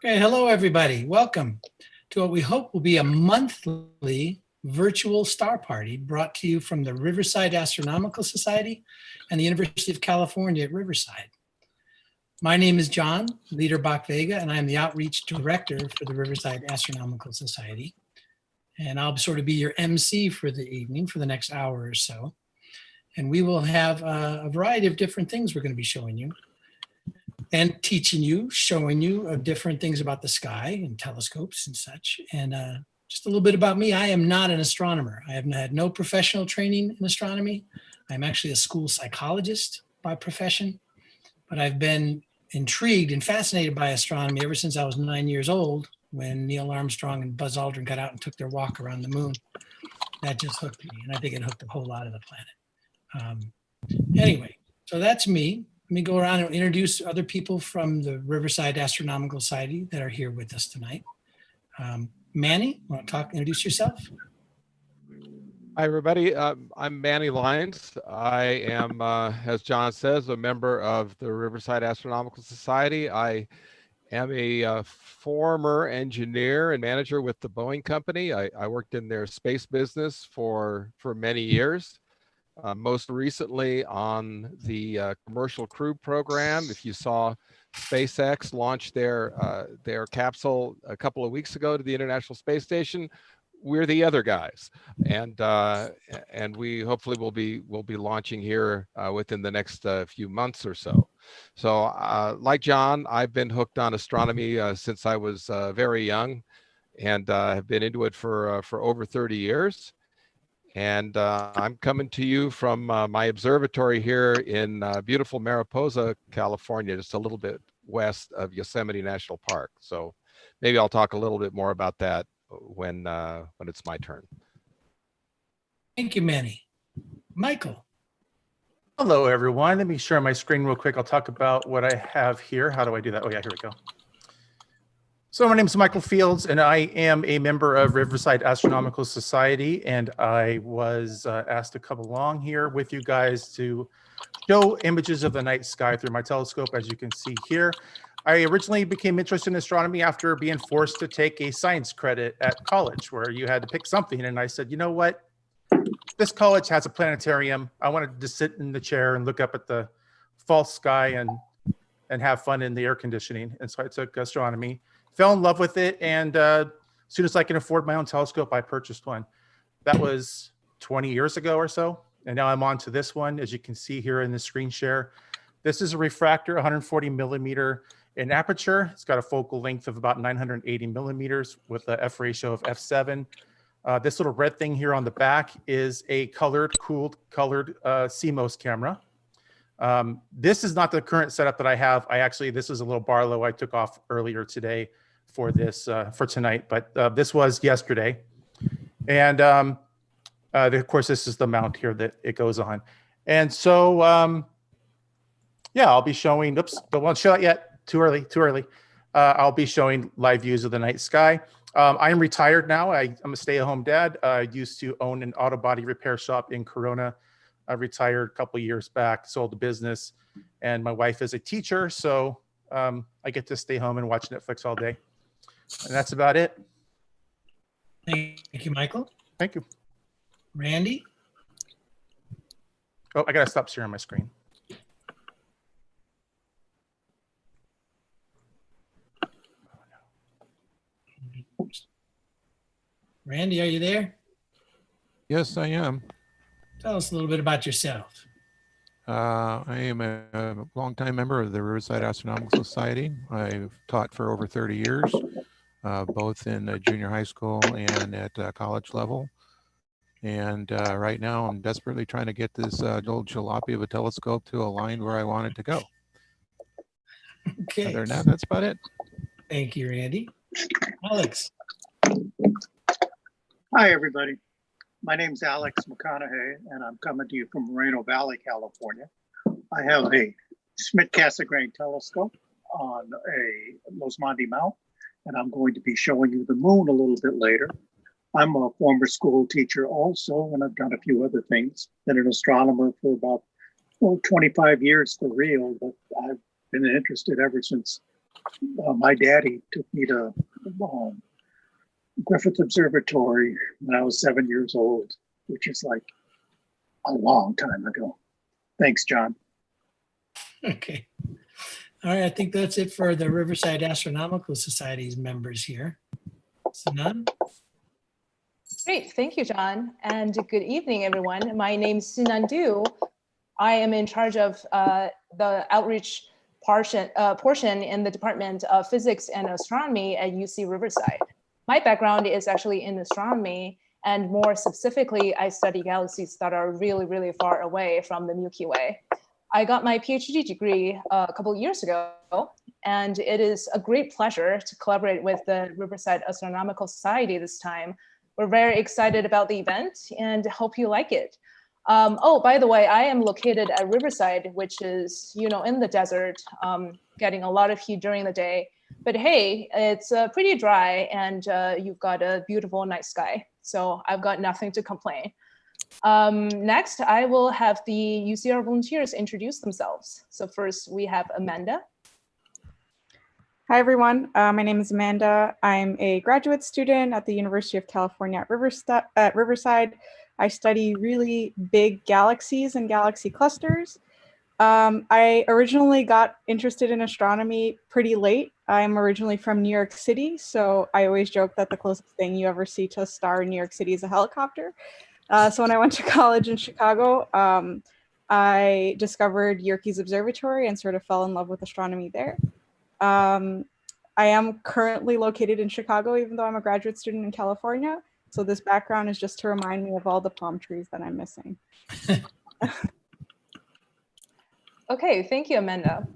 Okay, hello everybody. Welcome to what we hope will be a monthly virtual star party brought to you from the Riverside Astronomical Society and the University of California at Riverside. My name is John Liederbach-Vega, and I'm the Outreach Director for the Riverside Astronomical Society. And I'll sort of be your MC for the evening for the next hour or so. And we will have a variety of different things we're going to be showing you and teaching you, showing you different things about the sky and telescopes and such. And just a little bit about me. I am not an astronomer. I have had no professional training in astronomy. I'm actually a school psychologist by profession, but I've been intrigued and fascinated by astronomy ever since I was 9 years old, when Neil Armstrong and Buzz Aldrin got out and took their walk around the moon. That just hooked me, and I think it hooked a whole lot of the planet. Anyway, so that's me. Let me go around and introduce other people from the Riverside Astronomical Society that are here with us tonight. Manny, want to introduce yourself? Hi, everybody. I'm Manny Lyons. I am, as John says, a member of the Riverside Astronomical Society. I am a former engineer and manager with the Boeing Company. I worked in their space business for many years. Most recently on the commercial crew program. If you saw SpaceX launch their capsule a couple of weeks ago to the International Space Station, we're the other guys, and we hopefully will be launching here within the next few months or so. So like John, I've been hooked on astronomy since I was very young, and have been into it for over 30 years. And I'm coming to you from my observatory here in beautiful Mariposa, California, just a little bit west of Yosemite National Park. So maybe I'll talk a little bit more about that when it's my turn. Thank you, Manny. Michael. Hello, everyone. Let me share my screen real quick. I'll talk about what I have here. How do I do that? Oh, yeah, here we go. So my name is Michael Fields, and I am a member of Riverside Astronomical Society, and I was asked to come along here with you guys to show images of the night sky through my telescope, as you can see here. I originally became interested in astronomy after being forced to take a science credit at college, where you had to pick something, and I said, you know what? This college has a planetarium. I wanted to sit in the chair and look up at the false sky and have fun in the air conditioning, and so I took astronomy. Fell in love with it, and as soon as I can afford my own telescope, I purchased one. That was 20 years ago or so, and now I'm on to this one, as you can see here in the screen share. This is a refractor, 140 millimeter in aperture. It's got a focal length of about 980 millimeters with a F ratio of F7. This little red thing here on the back is a cooled CMOS camera. This is not the current setup that I have. This is a little Barlow I took off earlier today for this, for tonight, but this was yesterday. And of course, this is the mount here that it goes on. And so, yeah, I'll be showing, oops, don't want to show it yet. Too early. I'll be showing live views of the night sky. I am retired now. I'm a stay-at-home dad. I used to own an auto body repair shop in Corona. I retired a couple of years back, sold the business, and my wife is a teacher, so I get to stay home and watch Netflix all day. And that's about it. Thank you, Michael. Thank you. Randy. Oh, I gotta stop sharing my screen. Randy, are you there? Yes, I am. Tell us a little bit about yourself. I am a longtime member of the Riverside Astronomical Society. I've taught for over 30 years, both in junior high school and at college level. And right now I'm desperately trying to get this old jalopy of a telescope to align where I want it to go. Okay. Other than that, that's about it. Thank you, Randy. Alex. Hi, everybody. My name's Alex McConaughey, and I'm coming to you from Moreno Valley, California. I have a Schmidt-Cassegrain telescope on a Losmandy mount, and I'm going to be showing you the moon a little bit later. I'm a former school teacher also, and I've done a few other things. Been an astronomer for about 25 years for real, but I've been interested ever since My daddy took me to Griffith Observatory when I was 7 years old, which is like a long time ago. Thanks, John. Okay. All right, I think that's it for the Riverside Astronomical Society's members here. Sinan? Great, thank you, John. And good evening, everyone. My name is Sinan Du. I am in charge of the outreach portion in the Department of Physics and Astronomy at UC Riverside. My background is actually in astronomy, and more specifically, I study galaxies that are really, really far away from the Milky Way. I got my PhD degree a couple of years ago, and it is a great pleasure to collaborate with the Riverside Astronomical Society this time. We're very excited about the event and hope you like it. Oh, by the way, I am located at Riverside, which is, in the desert, getting a lot of heat during the day. But hey, it's pretty dry and you've got a beautiful night sky. So I've got nothing to complain. Next, I will have the UCR volunteers introduce themselves. So first we have Amanda. Hi, everyone. My name is Amanda. I'm a graduate student at the University of California at Riverside. I study really big galaxies and galaxy clusters. I originally got interested in astronomy pretty late. I'm originally from New York City, so I always joke that the closest thing you ever see to a star in New York City is a helicopter. So when I went to college in Chicago, I discovered Hercules Observatory and sort of fell in love with astronomy there. I am currently located in Chicago, even though I'm a graduate student in California. So this background is just to remind me of all the palm trees that I'm missing. Okay, thank you, Amanda.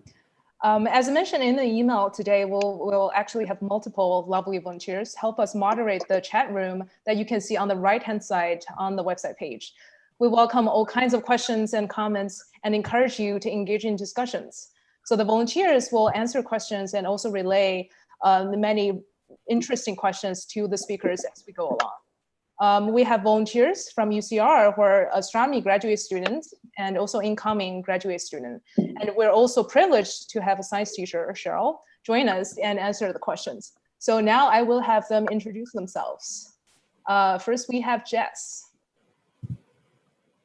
As I mentioned in the email today, we'll actually have multiple lovely volunteers help us moderate the chat room that you can see on the right-hand side on the website page. We welcome all kinds of questions and comments and encourage you to engage in discussions. So the volunteers will answer questions and also relay the many interesting questions to the speakers as we go along. We have volunteers from UCR who are astronomy graduate students and also incoming graduate student. And we're also privileged to have a science teacher, Cheryl, join us and answer the questions. So now I will have them introduce themselves. First, we have Jess.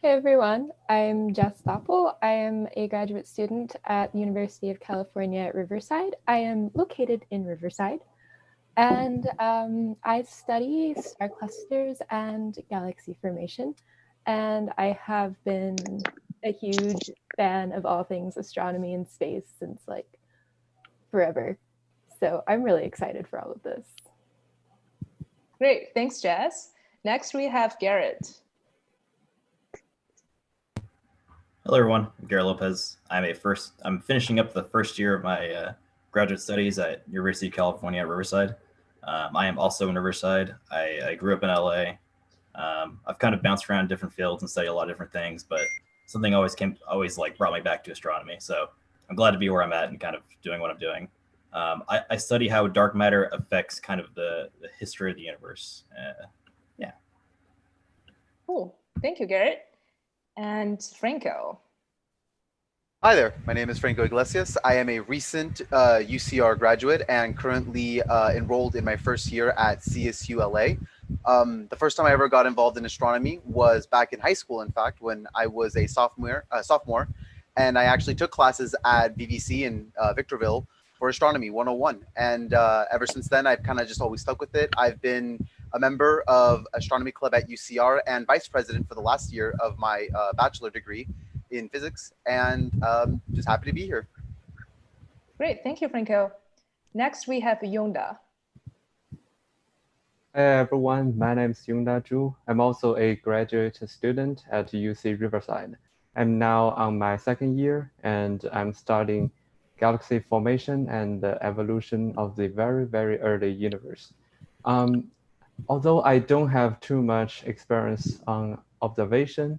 Hey everyone, I'm Jess Stoppel. I am a graduate student at the University of California at Riverside. I am located in Riverside, and I study star clusters and galaxy formation. And I have been a huge fan of all things astronomy and space since like forever. So I'm really excited for all of this. Great, thanks, Jess. Next, we have Garrett. Hello, everyone. I'm Garrett Lopez. I'm finishing up the first year of my graduate studies at University of California at Riverside. I am also in Riverside. I grew up in LA. I've kind of bounced around different fields and studied a lot of different things, but something always like brought me back to astronomy. So I'm glad to be where I'm at and kind of doing what I'm doing. I study how dark matter affects kind of the history of the universe. Yeah. Cool. Thank you, Garrett. And Franco. Hi there, my name is Franco Iglesias. I am a recent UCR graduate and currently enrolled in my first year at CSU LA. The first time I ever got involved in astronomy was back in high school, in fact, when I was a sophomore, and I actually took classes at VVC in Victorville for Astronomy 101. And ever since then, I've kind of just always stuck with it. I've been a member of Astronomy Club at UCR and vice president for the last year of my bachelor degree in physics, and just happy to be here. Great, thank you, Franco. Next, we have Yongda. Hey everyone, my name is Yongda Zhu. I'm also a graduate student at UC Riverside. I'm now on my second year, and I'm studying galaxy formation and the evolution of the very, very early universe. Although I don't have too much experience on observation,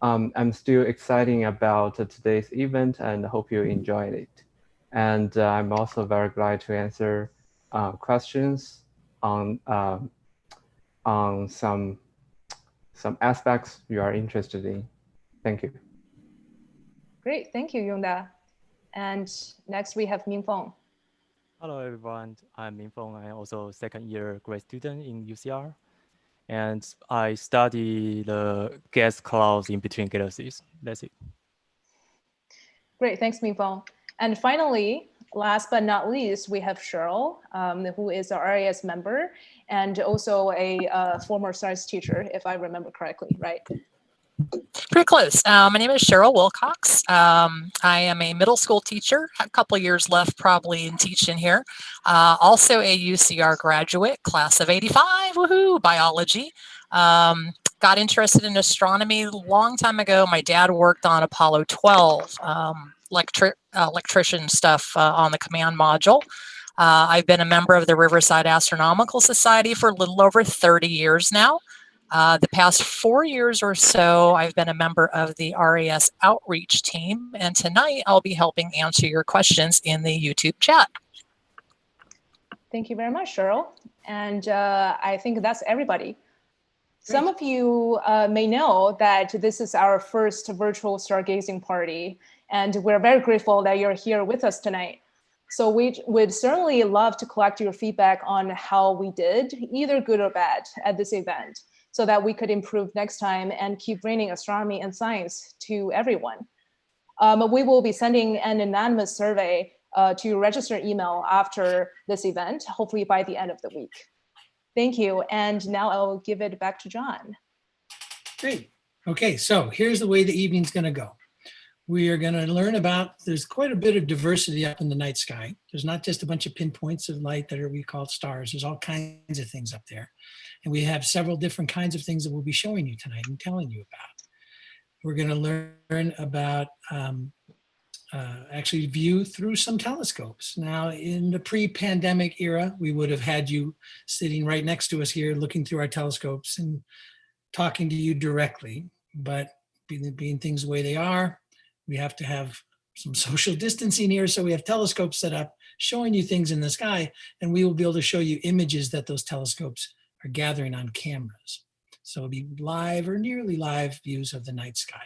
I'm still excited about today's event and hope you enjoyed it. And I'm also very glad to answer questions on some aspects you are interested in. Thank you. Great, thank you, Yongda. And next we have Mingfeng. Hello, everyone. I'm Minfeng. I'm also second year grad student in UCR. And I study the gas clouds in between galaxies. That's it. Great, thanks, Mingfeng. And finally, last but not least, we have Cheryl, who is a RAS member and also a former science teacher, if I remember correctly, right? Pretty close. My name is Cheryl Wilcox. I am a middle school teacher, a couple of years left probably in teaching here. Also a UCR graduate, class of 85, woohoo, biology. Got interested in astronomy a long time ago. My dad worked on Apollo 12, electrician stuff on the command module. I've been a member of the Riverside Astronomical Society for a little over 30 years now. The past 4 years or so, I've been a member of the RAS outreach team, and tonight I'll be helping answer your questions in the YouTube chat. Thank you very much, Cheryl. And I think that's everybody. Some of you may know that this is our first virtual stargazing party, and we're very grateful that you're here with us tonight. So we would certainly love to collect your feedback on how we did, either good or bad, at this event, so that we could improve next time and keep bringing astronomy and science to everyone. We will be sending an anonymous survey to your registered email after this event, hopefully by the end of the week. Thank you. And now I'll give it back to John. Great. Okay, so here's the way the evening's going to go. We are going to learn about, there's quite a bit of diversity up in the night sky. There's not just a bunch of pinpoints of light that we call stars. There's all kinds of things up there. And we have several different kinds of things that we'll be showing you tonight and telling you about. We're going to learn about actually view through some telescopes. Now, in the pre-pandemic era, we would have had you sitting right next to us here, looking through our telescopes and talking to you directly. But being things the way they are, we have to have some social distancing here. So we have telescopes set up showing you things in the sky, and we will be able to show you images that those telescopes are gathering on cameras. So it'll be live or nearly live views of the night sky.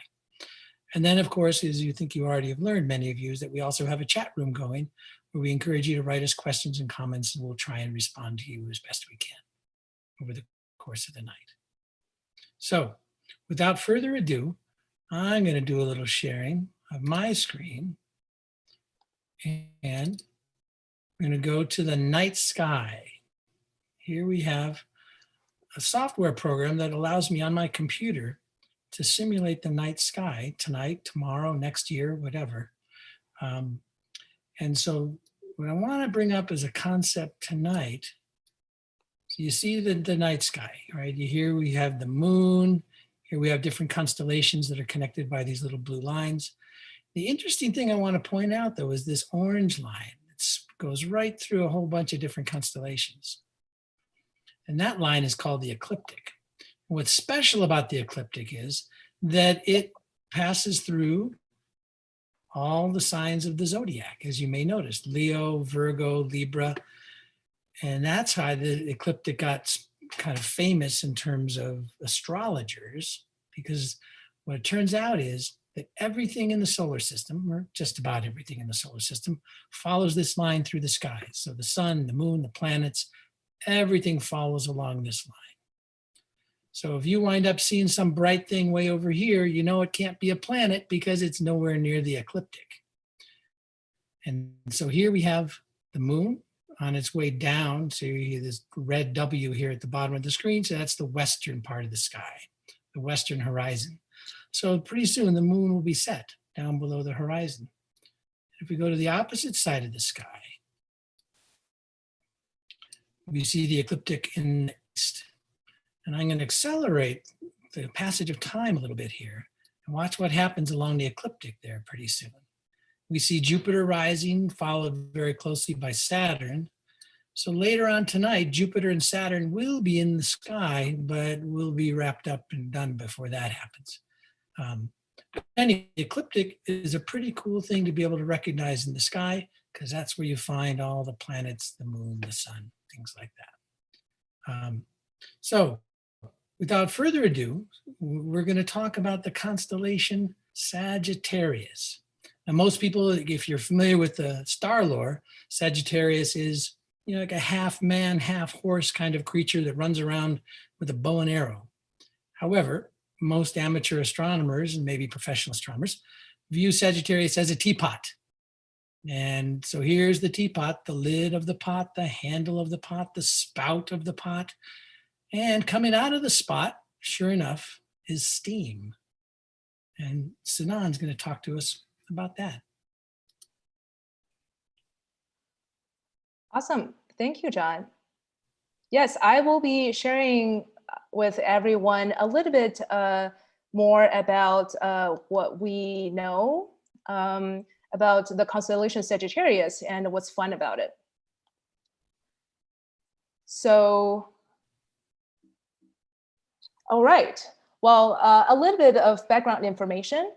And then, of course, as you think you already have learned, many of you, is that we also have a chat room going where we encourage you to write us questions and comments, and we'll try and respond to you as best we can over the course of the night. So without further ado, I'm going to do a little sharing of my screen, and we're going to go to the night sky. Here we have a software program that allows me on my computer to simulate the night sky tonight, tomorrow, next year, whatever. And so what I want to bring up as a concept tonight, so you see the night sky, right? Here we have the moon. Here we have different constellations that are connected by these little blue lines. The interesting thing I want to point out, though, is this orange line. It goes right through a whole bunch of different constellations. And that line is called the ecliptic. What's special about the ecliptic is that it passes through all the signs of the zodiac, as you may notice, Leo, Virgo, Libra. And that's how the ecliptic got kind of famous in terms of astrologers, because what it turns out is that everything in the solar system, or just about everything in the solar system, follows this line through the sky. So the sun, the moon, the planets, everything follows along this line. So if you wind up seeing some bright thing way over here, you know it can't be a planet because it's nowhere near the ecliptic. And so here we have the moon on its way down. So you hear this red W here at the bottom of the screen. So that's the western part of the sky, the western horizon. So pretty soon the moon will be set down below the horizon. If we go to the opposite side of the sky, we see the ecliptic in the east. And I'm going to accelerate the passage of time a little bit here and watch what happens along the ecliptic there pretty soon. We see Jupiter rising, followed very closely by Saturn. So later on tonight, Jupiter and Saturn will be in the sky, but will be wrapped up and done before that happens. Anyway, the ecliptic is a pretty cool thing to be able to recognize in the sky, because that's where you find all the planets, the moon, the sun, things like that. So without further ado, we're going to talk about the constellation Sagittarius. Now, most people, if you're familiar with the star lore, Sagittarius is, like a half man, half horse kind of creature that runs around with a bow and arrow. However, most amateur astronomers and maybe professional astronomers view Sagittarius as a teapot. And so here's the teapot, the lid of the pot, the handle of the pot, the spout of the pot. And coming out of the spot, sure enough, is steam. And Sinan's going to talk to us about that. Awesome. Thank you, John. Yes, I will be sharing with everyone a little bit more about what we know about the constellation Sagittarius and what's fun about it. So, all right. Well, a little bit of background information.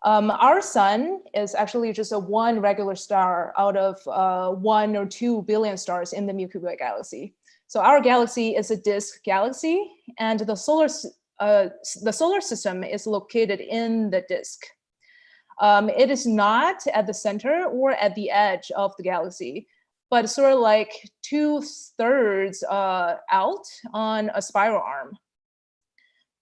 Our sun is actually just one regular star out of 1 or 2 billion stars in the Milky Way galaxy. So our galaxy is a disk galaxy, and the solar system is located in the disk. It is not at the center or at the edge of the galaxy, but sort of like 2/3 out on a spiral arm.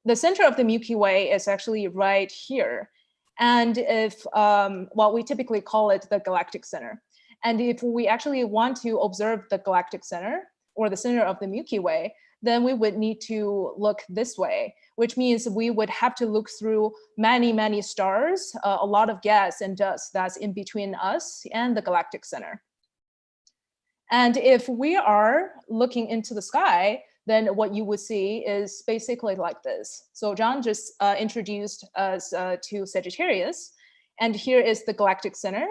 The center of the Milky Way is actually right here. And if, well, we typically call it the galactic center. And if we actually want to observe the galactic center or the center of the Milky Way, then we would need to look this way, which means we would have to look through many, many stars, a lot of gas and dust that's in between us and the galactic center. And if we are looking into the sky, then what you would see is basically like this. So John just introduced us to Sagittarius, and here is the galactic center.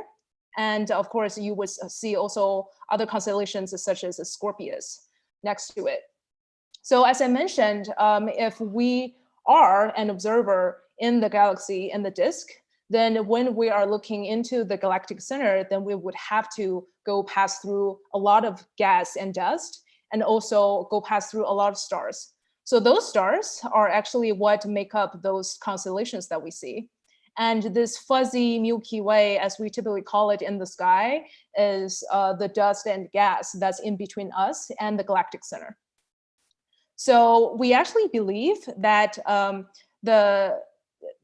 And of course, you would see also other constellations such as Scorpius next to it. So as I mentioned, if we are an observer in the galaxy, in the disk, then when we are looking into the galactic center, then we would have to go pass through a lot of gas and dust, and also go pass through a lot of stars. So those stars are actually what make up those constellations that we see. And this fuzzy Milky Way, as we typically call it in the sky, is the dust and gas that's in between us and the galactic center. So we actually believe that the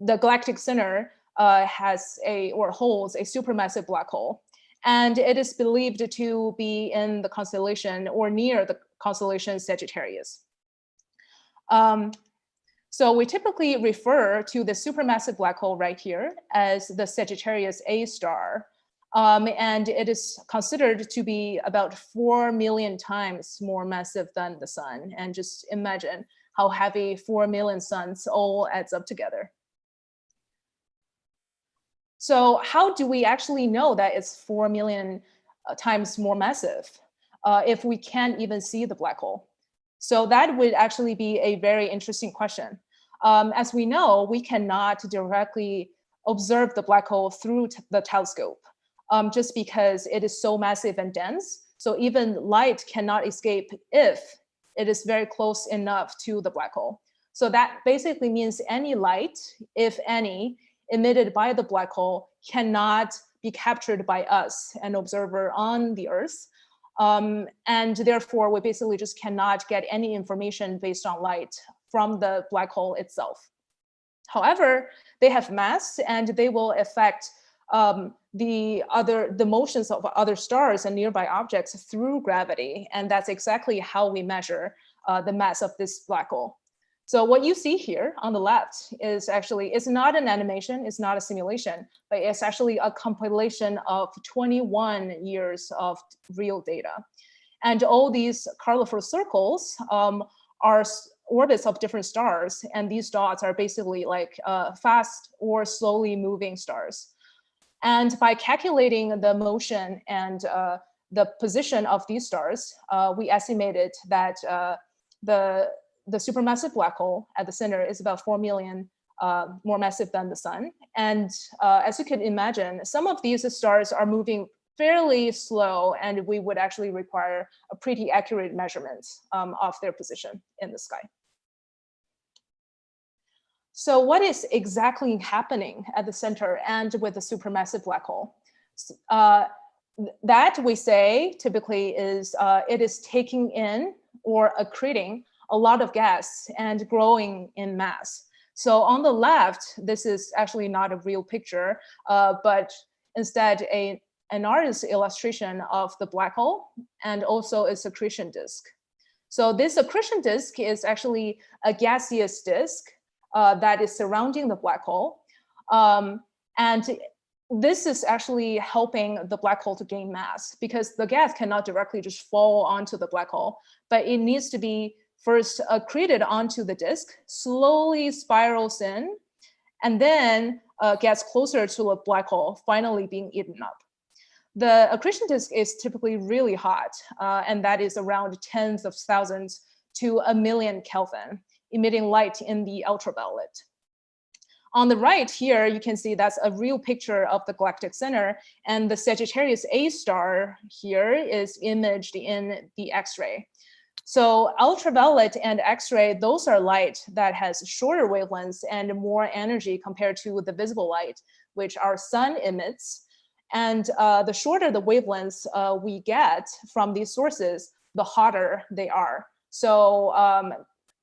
galactic center has or holds a supermassive black hole. And it is believed to be in the constellation or near the constellation Sagittarius. So we typically refer to the supermassive black hole right here as the Sagittarius A star. And it is considered to be about 4 million times more massive than the sun. And just imagine how heavy 4 million suns all adds up together. So how do we actually know that it's 4 million times more massive if we can't even see the black hole? So that would actually be a very interesting question. As we know, we cannot directly observe the black hole through the telescope just because it is so massive and dense. So even light cannot escape if it is very close enough to the black hole. So that basically means any light, if any, emitted by the black hole cannot be captured by us, an observer on the Earth. And therefore, we basically just cannot get any information based on light from the black hole itself. However, they have mass and they will affect the motions of other stars and nearby objects through gravity. And that's exactly how we measure the mass of this black hole. So what you see here on the left is actually, it's not an animation, it's not a simulation, but it's actually a compilation of 21 years of real data. And all these colorful circles are orbits of different stars. And these dots are basically like fast or slowly moving stars. And by calculating the motion and the position of these stars, we estimated that the supermassive black hole at the center is about 4 million more massive than the sun. And as you can imagine, some of these stars are moving fairly slow, and we would actually require a pretty accurate measurement of their position in the sky. So what is exactly happening at the center and with the supermassive black hole? That we say typically is it is taking in or accreting a lot of gas and growing in mass. So on the left, this is actually not a real picture, but instead an artist's illustration of the black hole and also its accretion disk. So this accretion disk is actually a gaseous disk that is surrounding the black hole. And this is actually helping the black hole to gain mass because the gas cannot directly just fall onto the black hole, but it needs to be first accreted onto the disk, slowly spirals in, and then gets closer to a black hole, finally being eaten up. The accretion disk is typically really hot, and that is around tens of thousands to a million Kelvin, emitting light in the ultraviolet. On the right here, you can see that's a real picture of the galactic center, and the Sagittarius A star here is imaged in the X-ray. So ultraviolet and X-ray, those are light that has shorter wavelengths and more energy compared to the visible light, which our sun emits. And the shorter the wavelengths we get from these sources, the hotter they are. So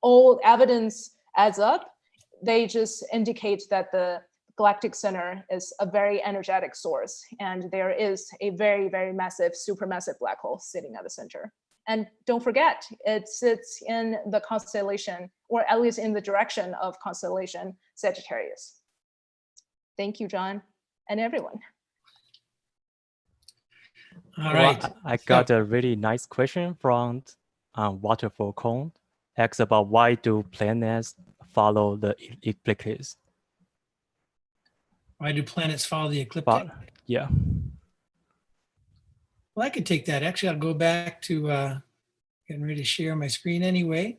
all evidence adds up. They just indicate that the galactic center is a very energetic source, and there is a very, very massive, supermassive black hole sitting at the center. And don't forget, it sits in the constellation, or at least in the direction of constellation Sagittarius. Thank you, John, and everyone. All right. Well, I got a really nice question from Waterfall Cone. Asks about why do planets follow the ecliptic? Why do planets follow the ecliptic? Yeah. Well, I could take that. Actually, I'll go back to getting ready to share my screen anyway.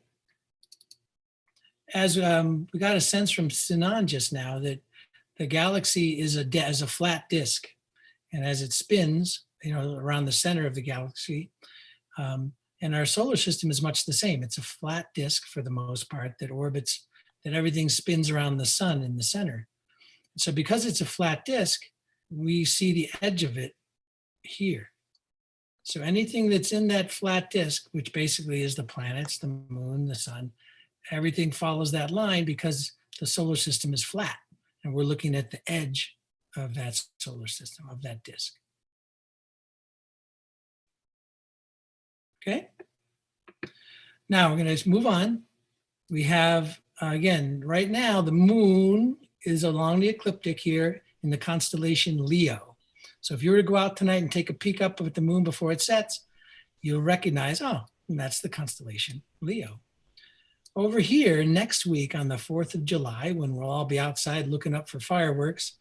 As we got a sense from Sinan just now that the galaxy is a flat disk, and as it spins, around the center of the galaxy, and our solar system is much the same. It's a flat disk for the most part that orbits, that everything spins around the sun in the center. So because it's a flat disk, we see the edge of it here. So anything that's in that flat disk, which basically is the planets, the moon, the sun, everything follows that line because the solar system is flat. And we're looking at the edge of that solar system, of that disk. Okay. Now we're going to move on. We have, again, right now, the moon is along the ecliptic here in the constellation Leo. So if you were to go out tonight and take a peek up at the moon before it sets, you'll recognize, oh, that's the constellation Leo. Over here, next week on the 4th of July, when we'll all be outside looking up for fireworks,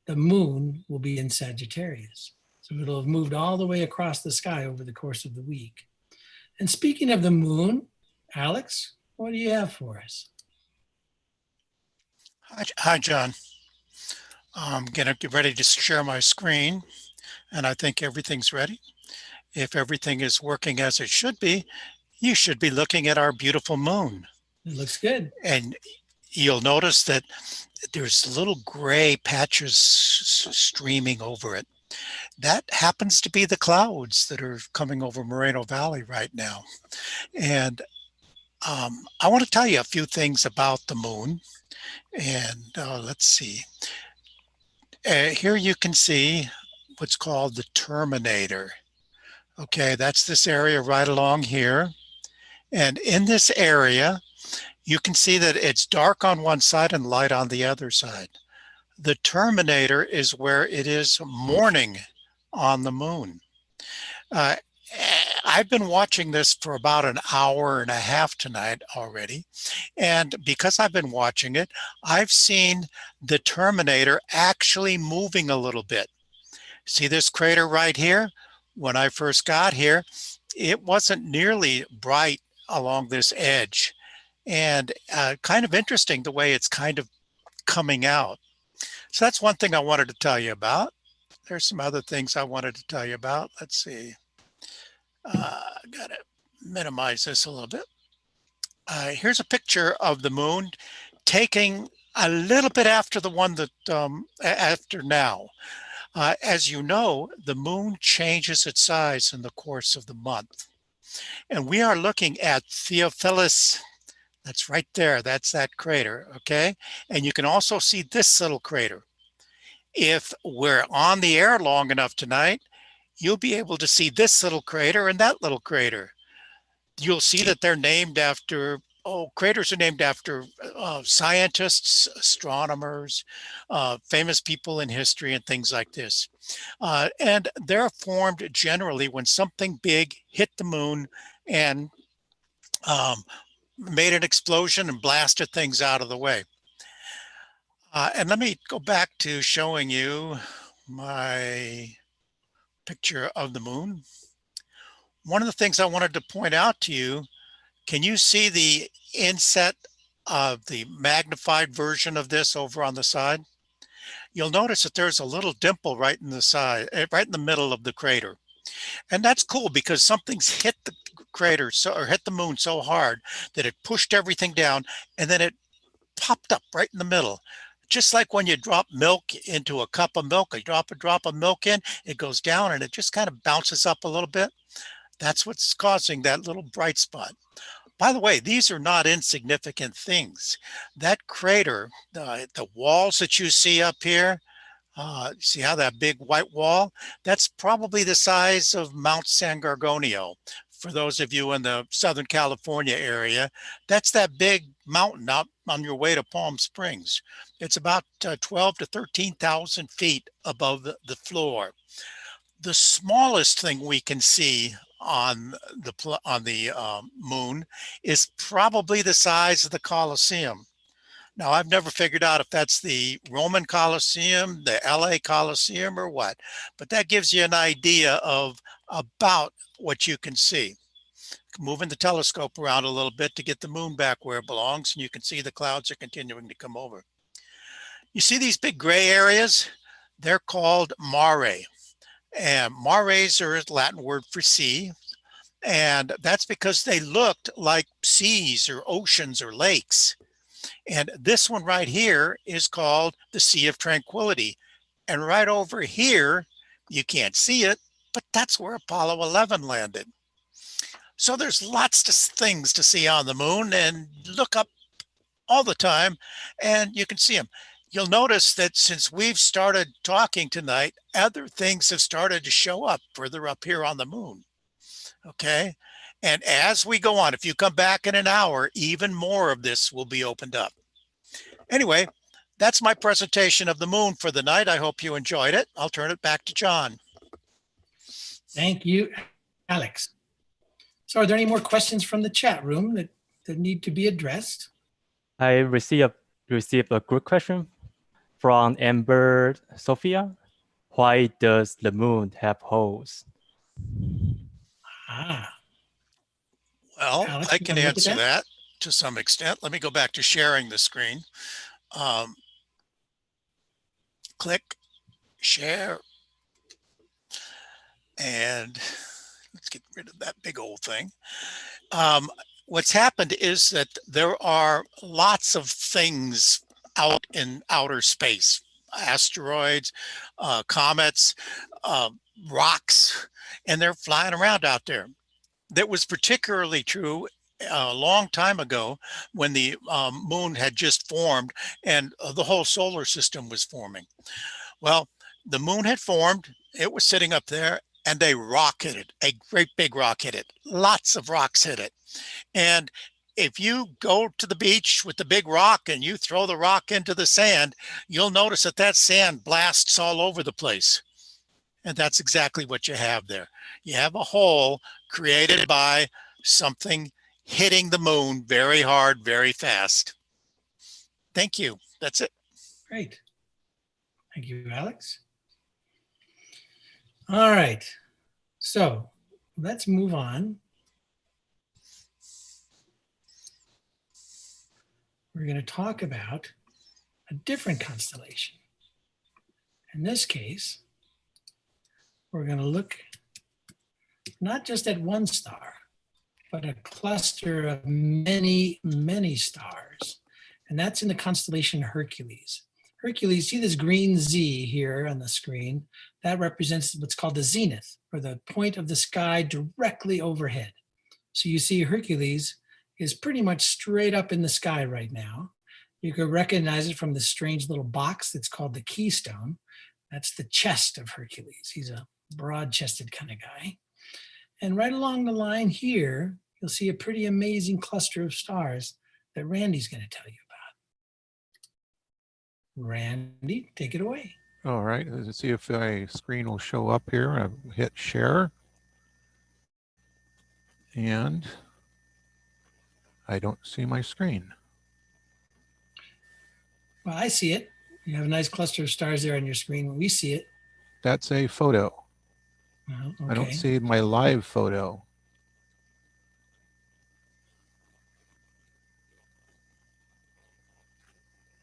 the moon will be in Sagittarius. So it'll have moved all the way across the sky over the course of the week. And speaking of the moon, Alex, what do you have for us? Hi, John. I'm going to get ready to share my screen, and I think everything's ready. If everything is working as it should be, you should be looking at our beautiful moon. It looks good. And you'll notice that there's little gray patches streaming over it. That happens to be the clouds that are coming over Moreno Valley right now. And I want to tell you a few things about the moon. And let's see. Here you can see what's called the terminator. Okay, that's this area right along here. And in this area, you can see that it's dark on one side and light on the other side. The terminator is where it is morning on the moon. I've been watching this for about an hour and a half tonight already. And because I've been watching it, I've seen the terminator actually moving a little bit. See this crater right here? When I first got here, it wasn't nearly bright along this edge. And kind of interesting the way it's kind of coming out. So that's one thing I wanted to tell you about. There's some other things I wanted to tell you about. Let's see. Got to minimize this a little bit. Here's a picture of the moon taking a little bit after the one that after now. As you know, the moon changes its size in the course of the month. And we are looking at Theophilus. That's right there. That's that crater, okay? And you can also see this little crater. If we're on the air long enough tonight, you'll be able to see this little crater and that little crater. You'll see that they're named after, craters are named after scientists, astronomers, famous people in history and things like this. And they're formed generally when something big hit the moon and made an explosion and blasted things out of the way. And let me go back to showing you my picture of the moon. One of the things I wanted to point out to you, can you see the inset of the magnified version of this over on the side? You'll notice that there's a little dimple right in the side, right in the middle of the crater. And that's cool because something's hit the crater or hit the moon so hard that it pushed everything down and then it popped up right in the middle. Just like when you drop milk into a cup of milk, you drop a drop of milk in, it goes down and it just kind of bounces up a little bit. That's what's causing that little bright spot. By the way, these are not insignificant things. That crater, the walls that you see up here, see how that big white wall? That's probably the size of Mount San Gorgonio. For those of you in the Southern California area, that's that big mountain out on your way to Palm Springs. It's about 12 to 13,000 feet above the floor. The smallest thing we can see on the moon is probably the size of the Colosseum. Now, I've never figured out if that's the Roman Colosseum, the LA Colosseum, or what, but that gives you an idea of about what you can see. Moving the telescope around a little bit to get the moon back where it belongs, and you can see the clouds are continuing to come over. You see these big gray areas? They're called mare. And mares are a Latin word for sea. And that's because they looked like seas or oceans or lakes. And this one right here is called the Sea of Tranquility. And right over here, you can't see it, but that's where Apollo 11 landed. So there's lots of things to see on the moon, and look up all the time and you can see them. You'll notice that since we've started talking tonight, other things have started to show up further up here on the moon. Okay. And as we go on, if you come back in an hour, even more of this will be opened up. Anyway, that's my presentation of the moon for the night. I hope you enjoyed it. I'll turn it back to John. Thank you, Alex. So are there any more questions from the chat room that need to be addressed? I received a good question from Amber Sophia. Why does the moon have holes? Well, Alex, I you can wanna look at answer that? that to some extent. Let me go back to sharing the screen. Click, share, and let's get rid of that big old thing. What's happened is that there are lots of things out in outer space, asteroids, comets, rocks, and they're flying around out there. That was particularly true a long time ago when the moon had just formed and the whole solar system was forming. Well, the moon had formed, it was sitting up there, and a rock hit it, a great big rock hit it. Lots of rocks hit it. And if you go to the beach with the big rock and you throw the rock into the sand, you'll notice that that sand blasts all over the place. And that's exactly what you have there. You have a hole created by something hitting the moon very hard, very fast. Thank you. That's it. Great. Thank you, Alex. All right. So let's move on. We're going to talk about a different constellation. In this case, we're going to look not just at one star, but a cluster of many, many stars. and that's in the constellation Hercules. Hercules, see this green Z here on the screen? That represents what's called the zenith, or the point of the sky directly overhead. So you see Hercules is pretty much straight up in the sky right now. You can recognize it from this strange little box that's called the keystone. That's the chest of Hercules. He's a broad-chested kind of guy. And right along the line here, you'll see a pretty amazing cluster of stars that Randy's going to tell you about. Randy, take it away. All right, let's see if my screen will show up here. I hit share. And I don't see my screen. Well, I see it. You have a nice cluster of stars there on your screen when we see it. That's a photo. Oh, okay. I don't see my live photo.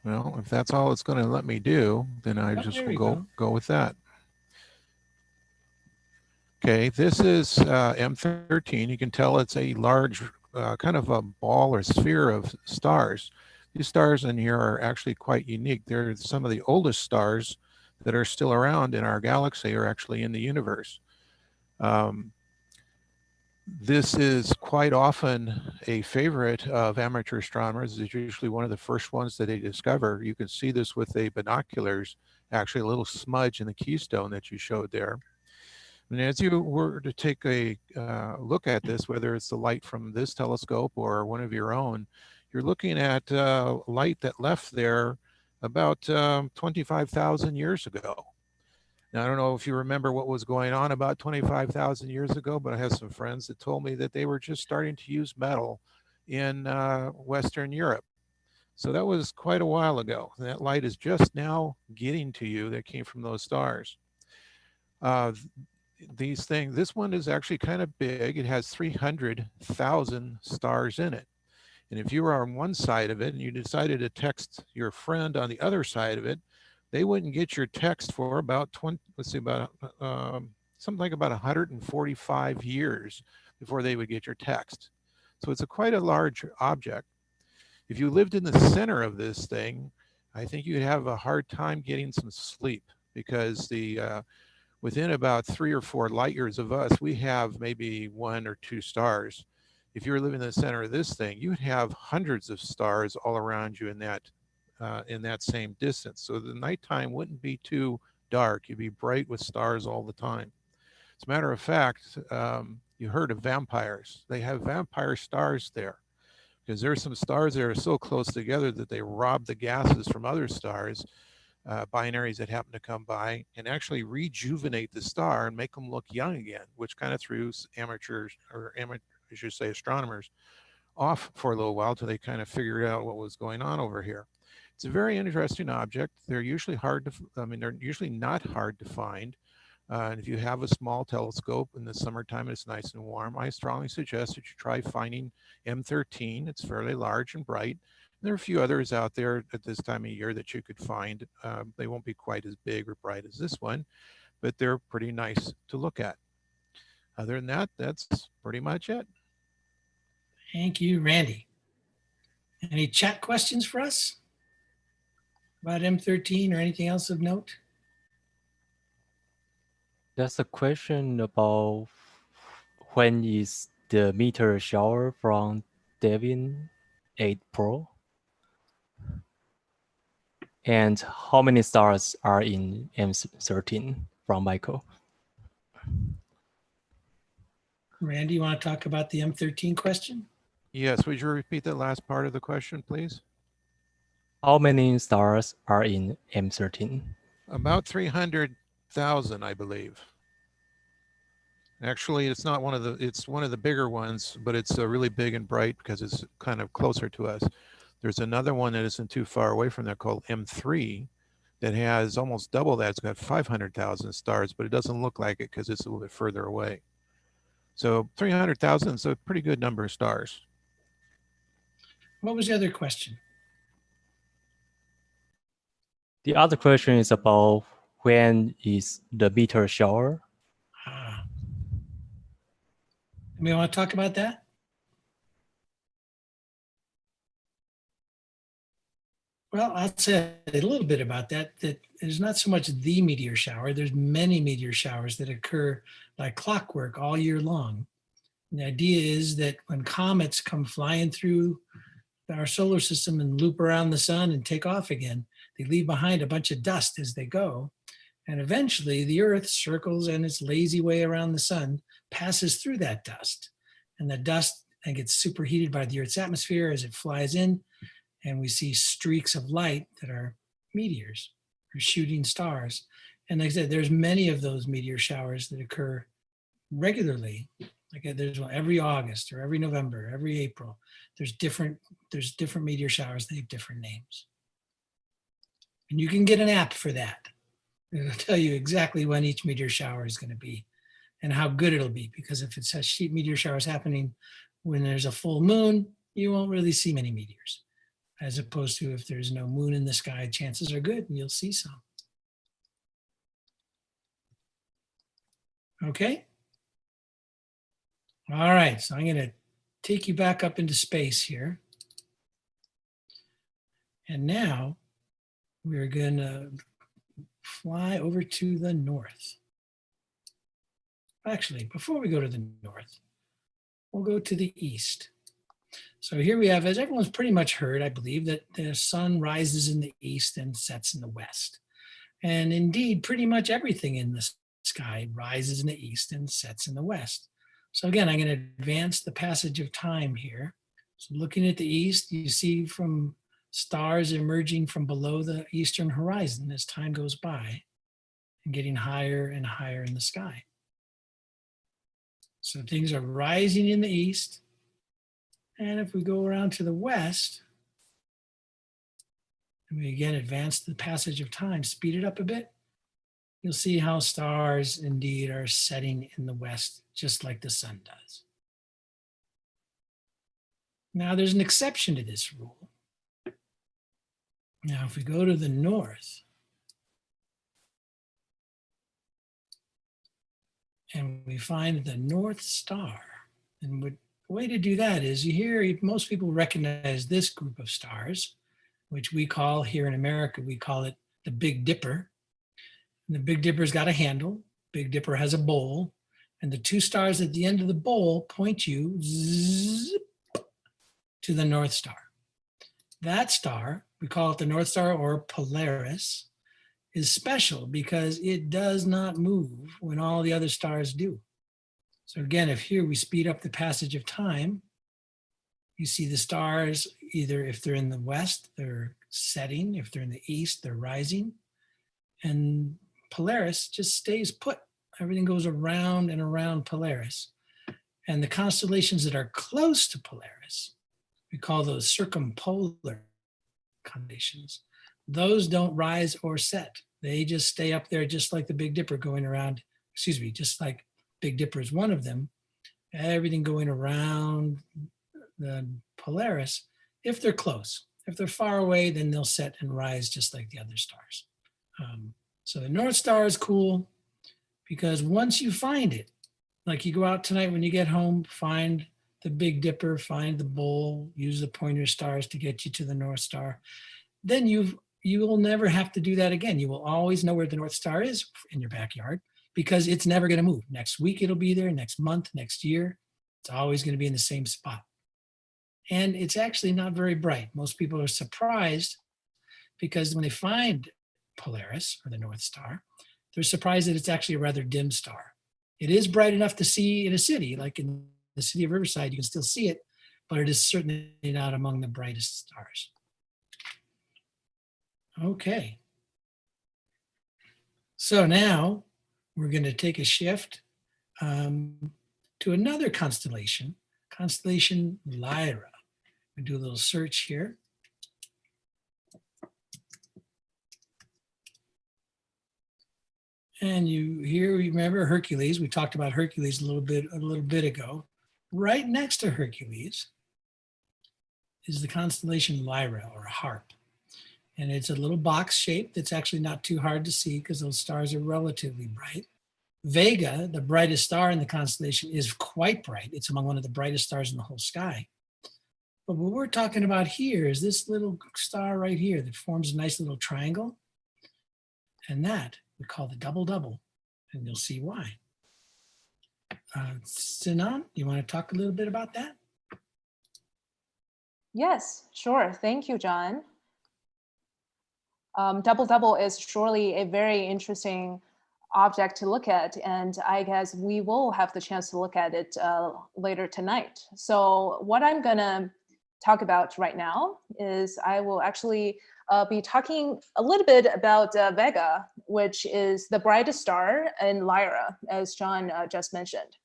Well, if that's all it's going to let me do, then I just will go with that. Okay, this is M13. You can tell it's a large kind of a ball or sphere of stars. These stars in here are actually quite unique. They're some of the oldest stars that are still around in our galaxy, are actually in the universe. This is quite often a favorite of amateur astronomers. It's usually one of the first ones that they discover. You can see this with the binoculars, actually a little smudge in the keystone that you showed there. And as you were to take a look at this, whether it's the light from this telescope or one of your own, you're looking at light that left there about 25,000 years ago. Now, I don't know if you remember what was going on about 25,000 years ago, but I have some friends that told me that they were just starting to use metal in Western Europe. So that was quite a while ago. That light is just now getting to you that came from those stars. These things, this one is actually kind of big. It has 300,000 stars in it. And if you were on one side of it and you decided to text your friend on the other side of it, they wouldn't get your text for about something like about 145 years before they would get your text. So it's quite a large object. If you lived in the center of this thing, I think you'd have a hard time getting some sleep, because within about 3 or 4 light years of us, we have maybe 1 or 2 stars. If you were living in the center of this thing, you'd have hundreds of stars all around you in that same distance. So the nighttime wouldn't be too dark. You'd be bright with stars all the time. As a matter of fact, you heard of vampires. They have vampire stars there, because there's some stars that are so close together that they rob the gases from other stars, binaries that happen to come by, and actually rejuvenate the star and make them look young again, which kind of threw amateurs, or I should say astronomers, off for a little while till they kind of figured out what was going on over here. It's a very interesting object. They're usually they're usually not hard to find. And if you have a small telescope in the summertime, it's nice and warm, I strongly suggest that you try finding M13. It's fairly large and bright. And there are a few others out there at this time of year that you could find. They won't be quite as big or bright as this one, but they're pretty nice to look at. Other than that, that's pretty much it. Thank you, Randy. Any chat questions for us about M13 or anything else of note? There's a question about when is the meteor shower from Devin 8 Pro? And how many stars are in M13 from Michael? Randy, you want to talk about the M13 question? Yes, would you repeat that last part of the question, please? How many stars are in M13? About 300,000, I believe. Actually, it's not one of the, it's one of the bigger ones, but it's really big and bright because it's kind of closer to us. There's another one that isn't too far away from there called M3 that has almost double that. It's got 500,000 stars, but it doesn't look like it because it's a little bit further away. So 300,000 is a pretty good number of stars. What was the other question? The other question is about when is the meteor shower? We want to talk about that? Well, I'll say a little bit about that, that there's not so much the meteor shower. There's many meteor showers that occur like clockwork all year long. And the idea is that when comets come flying through our solar system and loop around the sun and take off again, they leave behind a bunch of dust as they go. And eventually the Earth circles in its lazy way around the sun, passes through that dust. And the dust then gets superheated by the Earth's atmosphere as it flies in. And we see streaks of light that are meteors or shooting stars. And like I said, there's many of those meteor showers that occur regularly. Like there's one every August or every November, every April. There's different meteor showers. They have different names. And you can get an app for that. It'll tell you exactly when each meteor shower is going to be and how good it'll be. Because if it says sheet meteor showers happening when there's a full moon, you won't really see many meteors. As opposed to if there's no moon in the sky, chances are good and you'll see some. Okay. All right, so I'm going to take you back up into space here. And now we're going to fly over to the north. Actually, before we go to the north, we'll go to the east. So here we have, as everyone's pretty much heard, I believe, that the sun rises in the east and sets in the west. And indeed, pretty much everything in the sky rises in the east and sets in the west. So again, I'm going to advance the passage of time here. So looking at the east, you see from stars emerging from below the eastern horizon as time goes by and getting higher and higher in the sky. So things are rising in the east. And if we go around to the west, and we again advance the passage of time, speed it up a bit, you'll see how stars indeed are setting in the west, just like the sun does. Now there's an exception to this rule. Now, if we go to the north, and we find the North Star, and the way to do that is most people recognize this group of stars, which we call here in America, we call it the Big Dipper. And the Big Dipper's got a handle, Big Dipper has a bowl, and the two stars at the end of the bowl point you to the North Star. That star, we call it the North Star or Polaris, is special because it does not move when all the other stars do. So again, if here we speed up the passage of time, you see the stars, either if they're in the west, they're setting, if they're in the east, they're rising. And Polaris just stays put. Everything goes around and around Polaris. And the constellations that are close to Polaris, we call those circumpolar constellations. Those don't rise or set. They just stay up there just like the Big Dipper going around, just like Big Dipper is one of them. Everything going around the Polaris, if they're close. If they're far away, then they'll set and rise just like the other stars. So the North Star is cool because once you find it, like you go out tonight when you get home, find the Big Dipper, find the bowl, use the pointer stars to get you to the North Star, then you will never have to do that again. You will always know where the North Star is in your backyard because it's never going to move. Next week it'll be there, next month, next year. It's always going to be in the same spot. And it's actually not very bright. Most people are surprised because when they find Polaris or the North Star, they're surprised that it's actually a rather dim star. It is bright enough to see in a city, like in the city of Riverside, you can still see it, but it is certainly not among the brightest stars. Okay. So now we're going to take a shift to another constellation, constellation Lyra. We do a little search here. And you remember Hercules. We talked about Hercules a little bit ago. Right next to Hercules is the constellation Lyra or Harp. And it's a little box shape that's actually not too hard to see because those stars are relatively bright. Vega, the brightest star in the constellation, is quite bright. It's among one of the brightest stars in the whole sky. But what we're talking about here is this little star right here that forms a nice little triangle. And that we call the double-double, and you'll see why. Sinan, you want to talk a little bit about that? Yes, sure. Thank you, John. Double-double is surely a very interesting object to look at, and I guess we will have the chance to look at it later tonight. So what I'm gonna talk about right now is I will actually be talking a little bit about Vega, which is the brightest star in Lyra, as John just mentioned.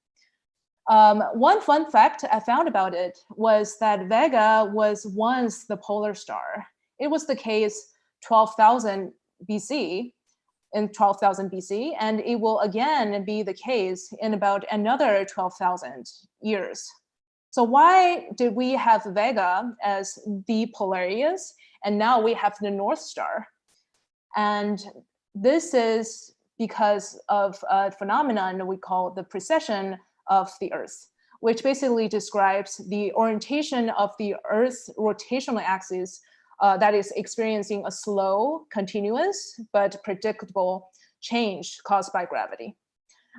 One fun fact I found about it was that Vega was once the polar star. It was the case 12,000 BC, in 12,000 BC, and it will again be the case in about another 12,000 years. So why did we have Vega as the Polarius, and now we have the North Star? And this is because of a phenomenon we call the precession of the Earth, which basically describes the orientation of the Earth's rotational axis that is experiencing a slow, continuous, but predictable change caused by gravity.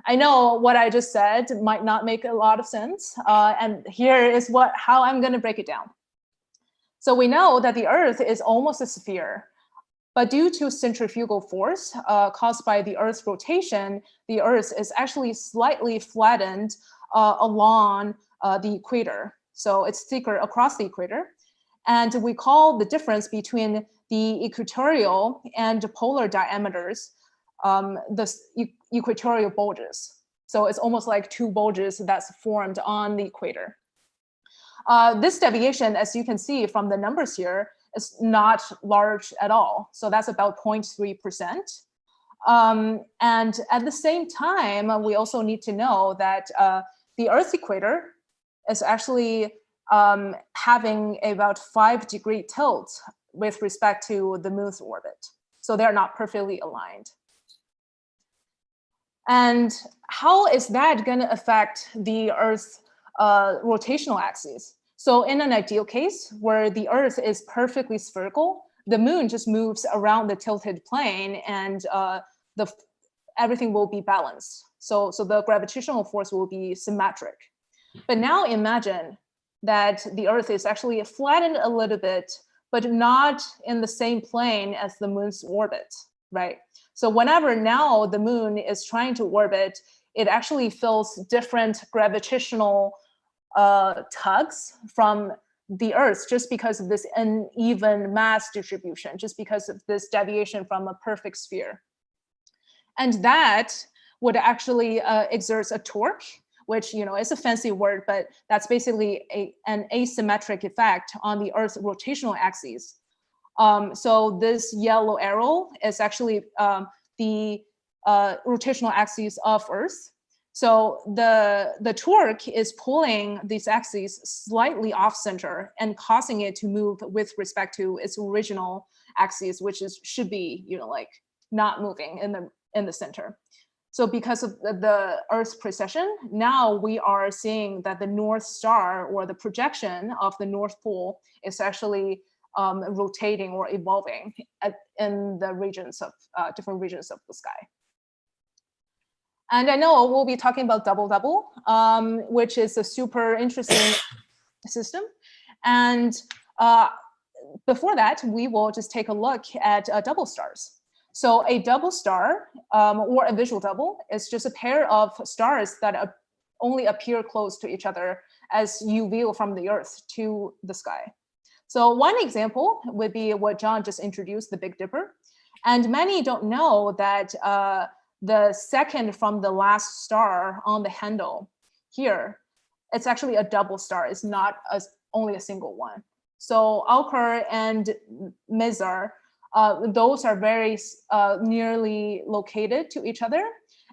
I know what I just said might not make a lot of sense, and here is how I'm going to break it down. So we know that the Earth is almost a sphere, but due to centrifugal force caused by the Earth's rotation, the Earth is actually slightly flattened along the equator. So it's thicker across the equator. And we call the difference between the equatorial and polar diameters the equatorial bulges. So it's almost like two bulges that's formed on the equator. This deviation, as you can see from the numbers here, is not large at all. So that's about 0.3%. And at the same time, we also need to know that the Earth's equator is actually having about 5-degree tilt with respect to the moon's orbit. So they're not perfectly aligned. And how is that going to affect the Earth's rotational axis? So in an ideal case where the Earth is perfectly spherical, the moon just moves around the tilted plane and everything will be balanced. So the gravitational force will be symmetric. But now imagine that the Earth is actually flattened a little bit, but not in the same plane as the moon's orbit, right? So whenever now the moon is trying to orbit, it actually feels different gravitational tugs from the Earth just because of this uneven mass distribution, just because of this deviation from a perfect sphere. And that would actually exert a torque, which is a fancy word, but that's basically an asymmetric effect on the Earth's rotational axis. So this yellow arrow is actually the rotational axis of Earth. So the torque is pulling these axes slightly off center and causing it to move with respect to its original axis, which should be like not moving in the center. So because of the Earth's precession, now we are seeing that the North Star, or the projection of the North Pole, is actually rotating or evolving in the regions of different regions of the sky. And I know we'll be talking about double-double, which is a super interesting system. And before that, we will just take a look at double stars. So a double star, or a visual double, is just a pair of stars that only appear close to each other as you view from the Earth to the sky. So one example would be what John just introduced, the Big Dipper. And many don't know that the second from the last star on the handle here, it's actually a double star. It's not only a single one. So Alcor and Mizar, those are very nearly located to each other.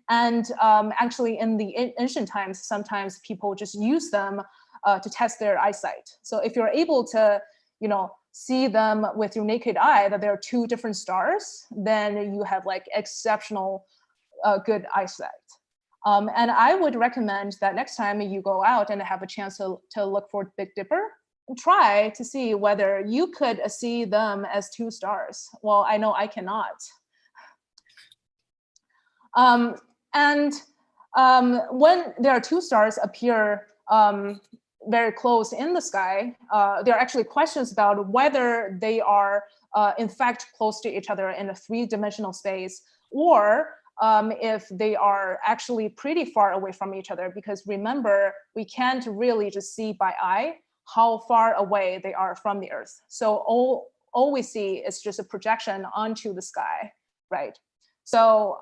And actually in the ancient times, sometimes people just use them to test their eyesight. So if you're able to, see them with your naked eye, that there are two different stars, then you have like exceptional good eyesight. And I would recommend that next time you go out and have a chance to look for Big Dipper, try to see whether you could see them as two stars. Well, I know I cannot. When there are two stars appear very close in the sky, there are actually questions about whether they are in fact close to each other in a three-dimensional space, or if they are actually pretty far away from each other, because remember, we can't really just see by eye how far away they are from the Earth. So all we see is just a projection onto the sky, right? So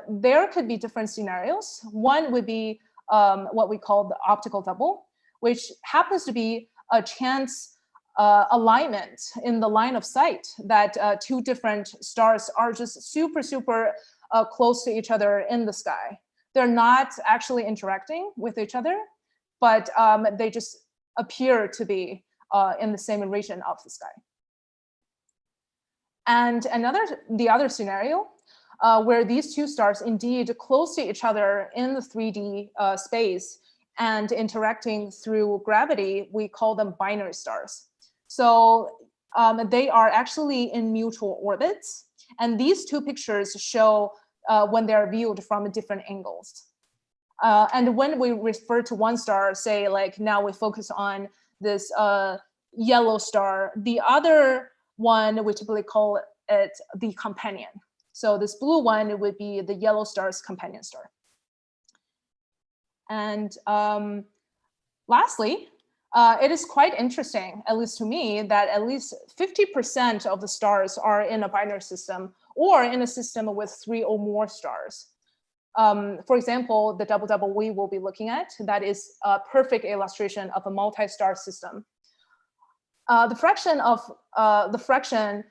there could be different scenarios. One would be what we call the optical double, which happens to be a chance alignment in the line of sight that two different stars are just super close to each other in the sky. They're not actually interacting with each other, but they just appear to be in the same region of the sky. And the other scenario, where these two stars indeed close to each other in the 3D space and interacting through gravity, we call them binary stars. So they are actually in mutual orbits. And these two pictures show when they're viewed from different angles. And when we refer to one star, say like now we focus on this yellow star, the other one, we typically call it the companion. So this blue one would be the yellow star's companion star. And lastly, it is quite interesting, at least to me, that at least 50% of the stars are in a binary system or in a system with 3 or more stars. For example, the double-double we will be looking at, that is a perfect illustration of a multi-star system. The fraction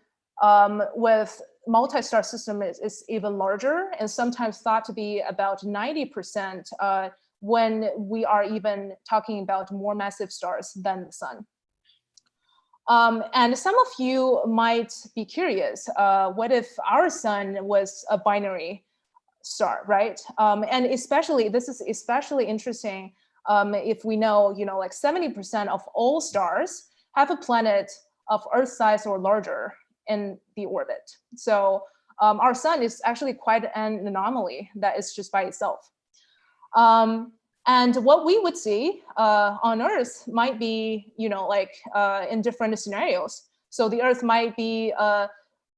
with multi-star system is even larger and sometimes thought to be about 90% when we are even talking about more massive stars than the sun. And some of you might be curious, what if our sun was a binary star, right? And especially, this is especially interesting if we know, like 70% of all stars have a planet of Earth size or larger in the orbit. So our sun is actually quite an anomaly that is just by itself. And what we would see on Earth might be, in different scenarios. So the Earth might be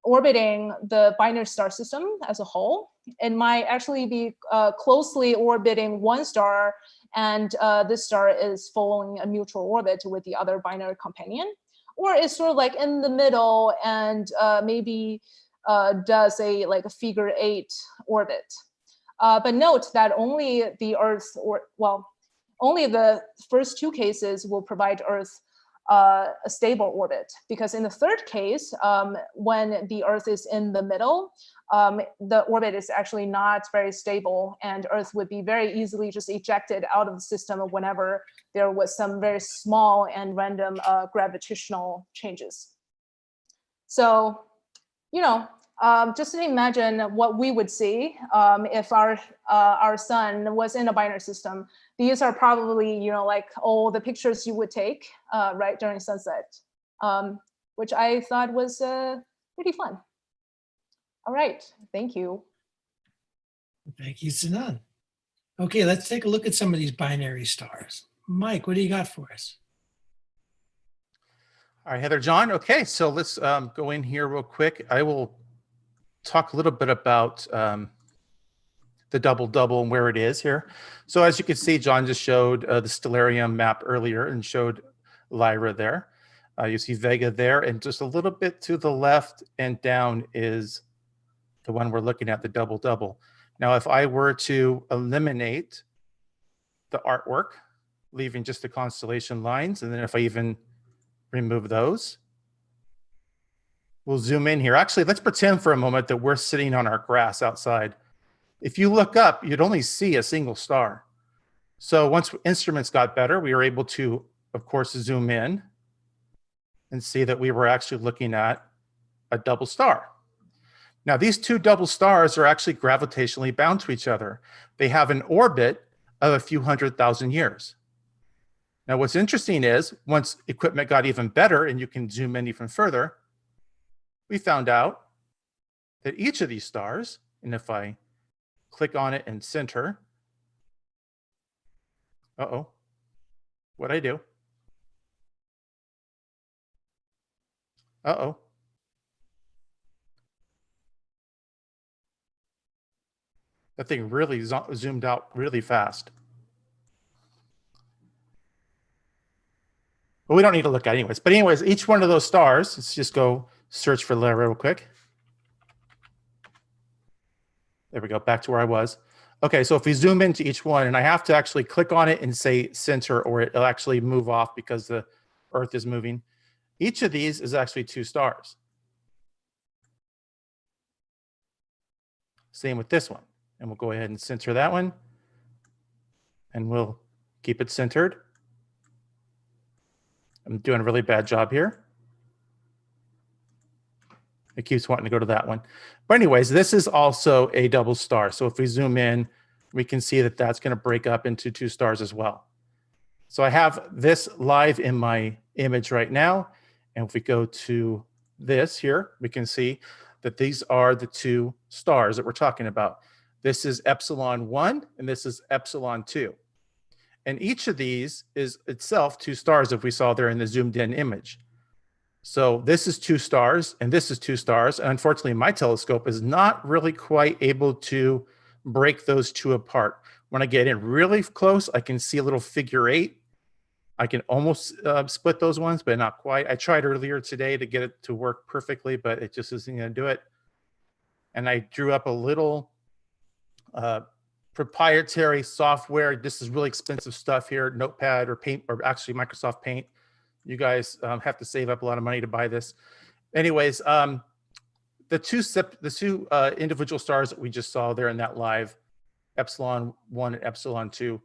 orbiting the binary star system as a whole. It might actually be closely orbiting one star, and this star is following a mutual orbit with the other binary companion. Or it's sort of like in the middle and maybe does a figure 8 orbit. But note that only the Earth, only the first two cases will provide Earth a stable orbit, because in the third case, when the Earth is in the middle, the orbit is actually not very stable, and Earth would be very easily just ejected out of the system whenever there was some very small and random gravitational changes. So, just to imagine what we would see if our sun was in a binary system. These are probably, like all the pictures you would take right during sunset, which I thought was pretty fun. All right, thank you. Thank you, Sinan. Okay, let's take a look at some of these binary stars. Mike, what do you got for us? All right, Heather, John. Okay, so let's go in here real quick. I will talk a little bit about the double-double and where it is here. So as you can see, John just showed the stellarium map earlier and showed Lyra there. You see Vega there, and just a little bit to the left and down is the one we're looking at, the double-double. Now, if I were to eliminate the artwork, leaving just the constellation lines, and then if I even remove those, we'll zoom in here. Actually, let's pretend for a moment that we're sitting on our grass outside. If you look up, you'd only see a single star. So once instruments got better, we were able to, of course, zoom in and see that we were actually looking at a double star. Now, these two double stars are actually gravitationally bound to each other. They have an orbit of a few 100,000 years. Now, what's interesting is once equipment got even better and you can zoom in even further, we found out that each of these stars, and if I click on it and center, what'd I do? That thing really zoomed out really fast. But we don't need to look at it anyways. But anyways, each one of those stars, let's just go search for Lyra real quick. There we go, back to where I was. Okay, so if we zoom into each one, and I have to actually click on it and say center, or it'll actually move off because the Earth is moving. Each of these is actually 2 stars. Same with this one. And we'll go ahead and center that one. And we'll keep it centered. I'm doing a really bad job here. It keeps wanting to go to that one. But anyways, this is also a double star. So if we zoom in, we can see that that's going to break up into 2 stars as well. So I have this live in my image right now. And if we go to this here, we can see that these are the 2 stars that we're talking about. This is epsilon 1 and this is epsilon 2. And each of these is itself 2 stars if we saw there in the zoomed in image. So this is 2 stars and this is 2 stars. And unfortunately, my telescope is not really quite able to break those 2 apart. When I get in really close, I can see a little figure 8. I can almost split those ones, but not quite. I tried earlier today to get it to work perfectly, but it just isn't going to do it. And I drew up a little proprietary software. This is really expensive stuff here, Notepad or Paint, or actually Microsoft Paint. You guys have to save up a lot of money to buy this. Anyways, the two individual stars that we just saw there in that live, epsilon 1 and epsilon 2.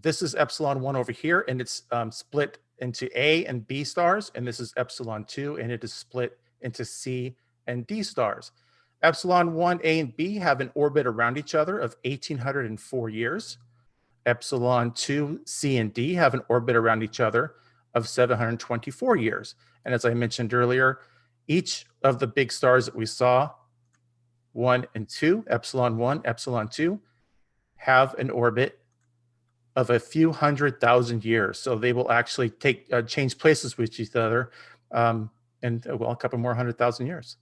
This is epsilon 1 over here, and it's split into A and B stars, and this is epsilon 2, and it is split into C and D stars. Epsilon 1, A, and B have an orbit around each other of 1,804 years. Epsilon 2, C, and D have an orbit around each other of 724 years. And as I mentioned earlier, each of the big stars that we saw, 1 and 2, epsilon 1, epsilon 2, have an orbit of a few 100,000 years. So they will actually change places with each other in a couple more 100,000 years.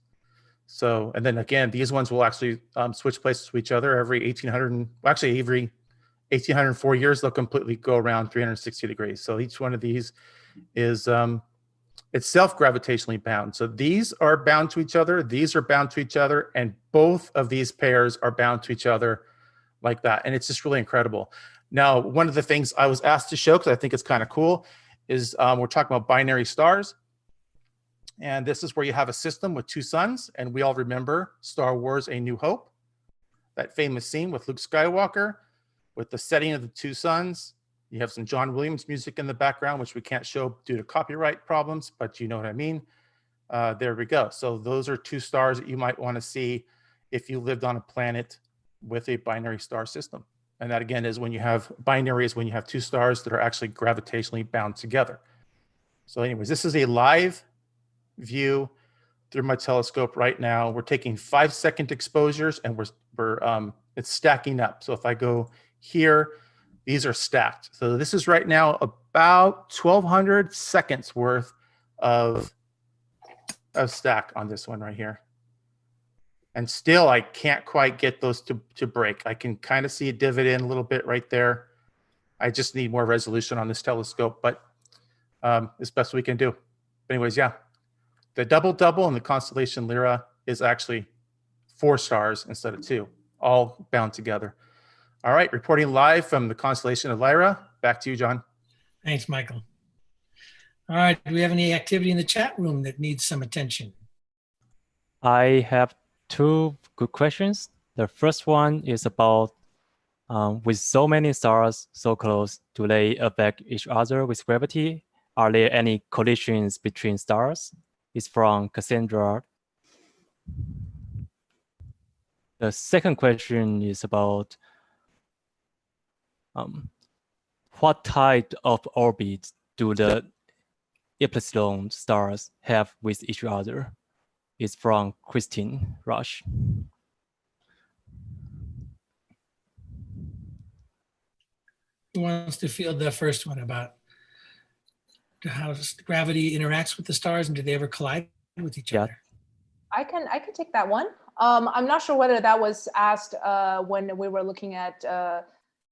So, and then again, these ones will actually switch places with each other every 1,804 years, they'll completely go around 360 degrees. So each one of these is itself gravitationally bound. So these are bound to each other, these are bound to each other, and both of these pairs are bound to each other like that. And it's just really incredible. Now, one of the things I was asked to show, because I think it's kind of cool, is we're talking about binary stars. And this is where you have a system with 2 suns. And we all remember Star Wars: A New Hope, that famous scene with Luke Skywalker, with the setting of the 2 suns. You have some John Williams music in the background, which we can't show due to copyright problems, but you know what I mean. There we go. So those are 2 stars that you might want to see if you lived on a planet with a binary star system. And that again is when you have binary, is when you have 2 stars that are actually gravitationally bound together. So anyways, this is a live view through my telescope right now. We're taking 5-second exposures and it's stacking up. So if I go here, these are stacked. So this is right now about 1,200 seconds worth of stack on this one right here. And still, I can't quite get those to break. I can kind of see a divot in a little bit right there. I just need more resolution on this telescope, but it's best we can do. But anyways, yeah. The double-double in the constellation Lyra is actually 4 stars instead of 2, all bound together. All right, reporting live from the constellation of Lyra. Back to you, John. Thanks, Michael. All right, do we have any activity in the chat room that needs some attention? I have 2 good questions. The first one is about with so many stars so close, do they affect each other with gravity? Are there any collisions between stars? It's from Cassandra. The second question is about what type of orbit do the epsilon stars have with each other? It's from Christine Rush. Who wants to field the first one about how gravity interacts with the stars and do they ever collide with each other? I can take that one. I'm not sure whether that was asked when we were looking at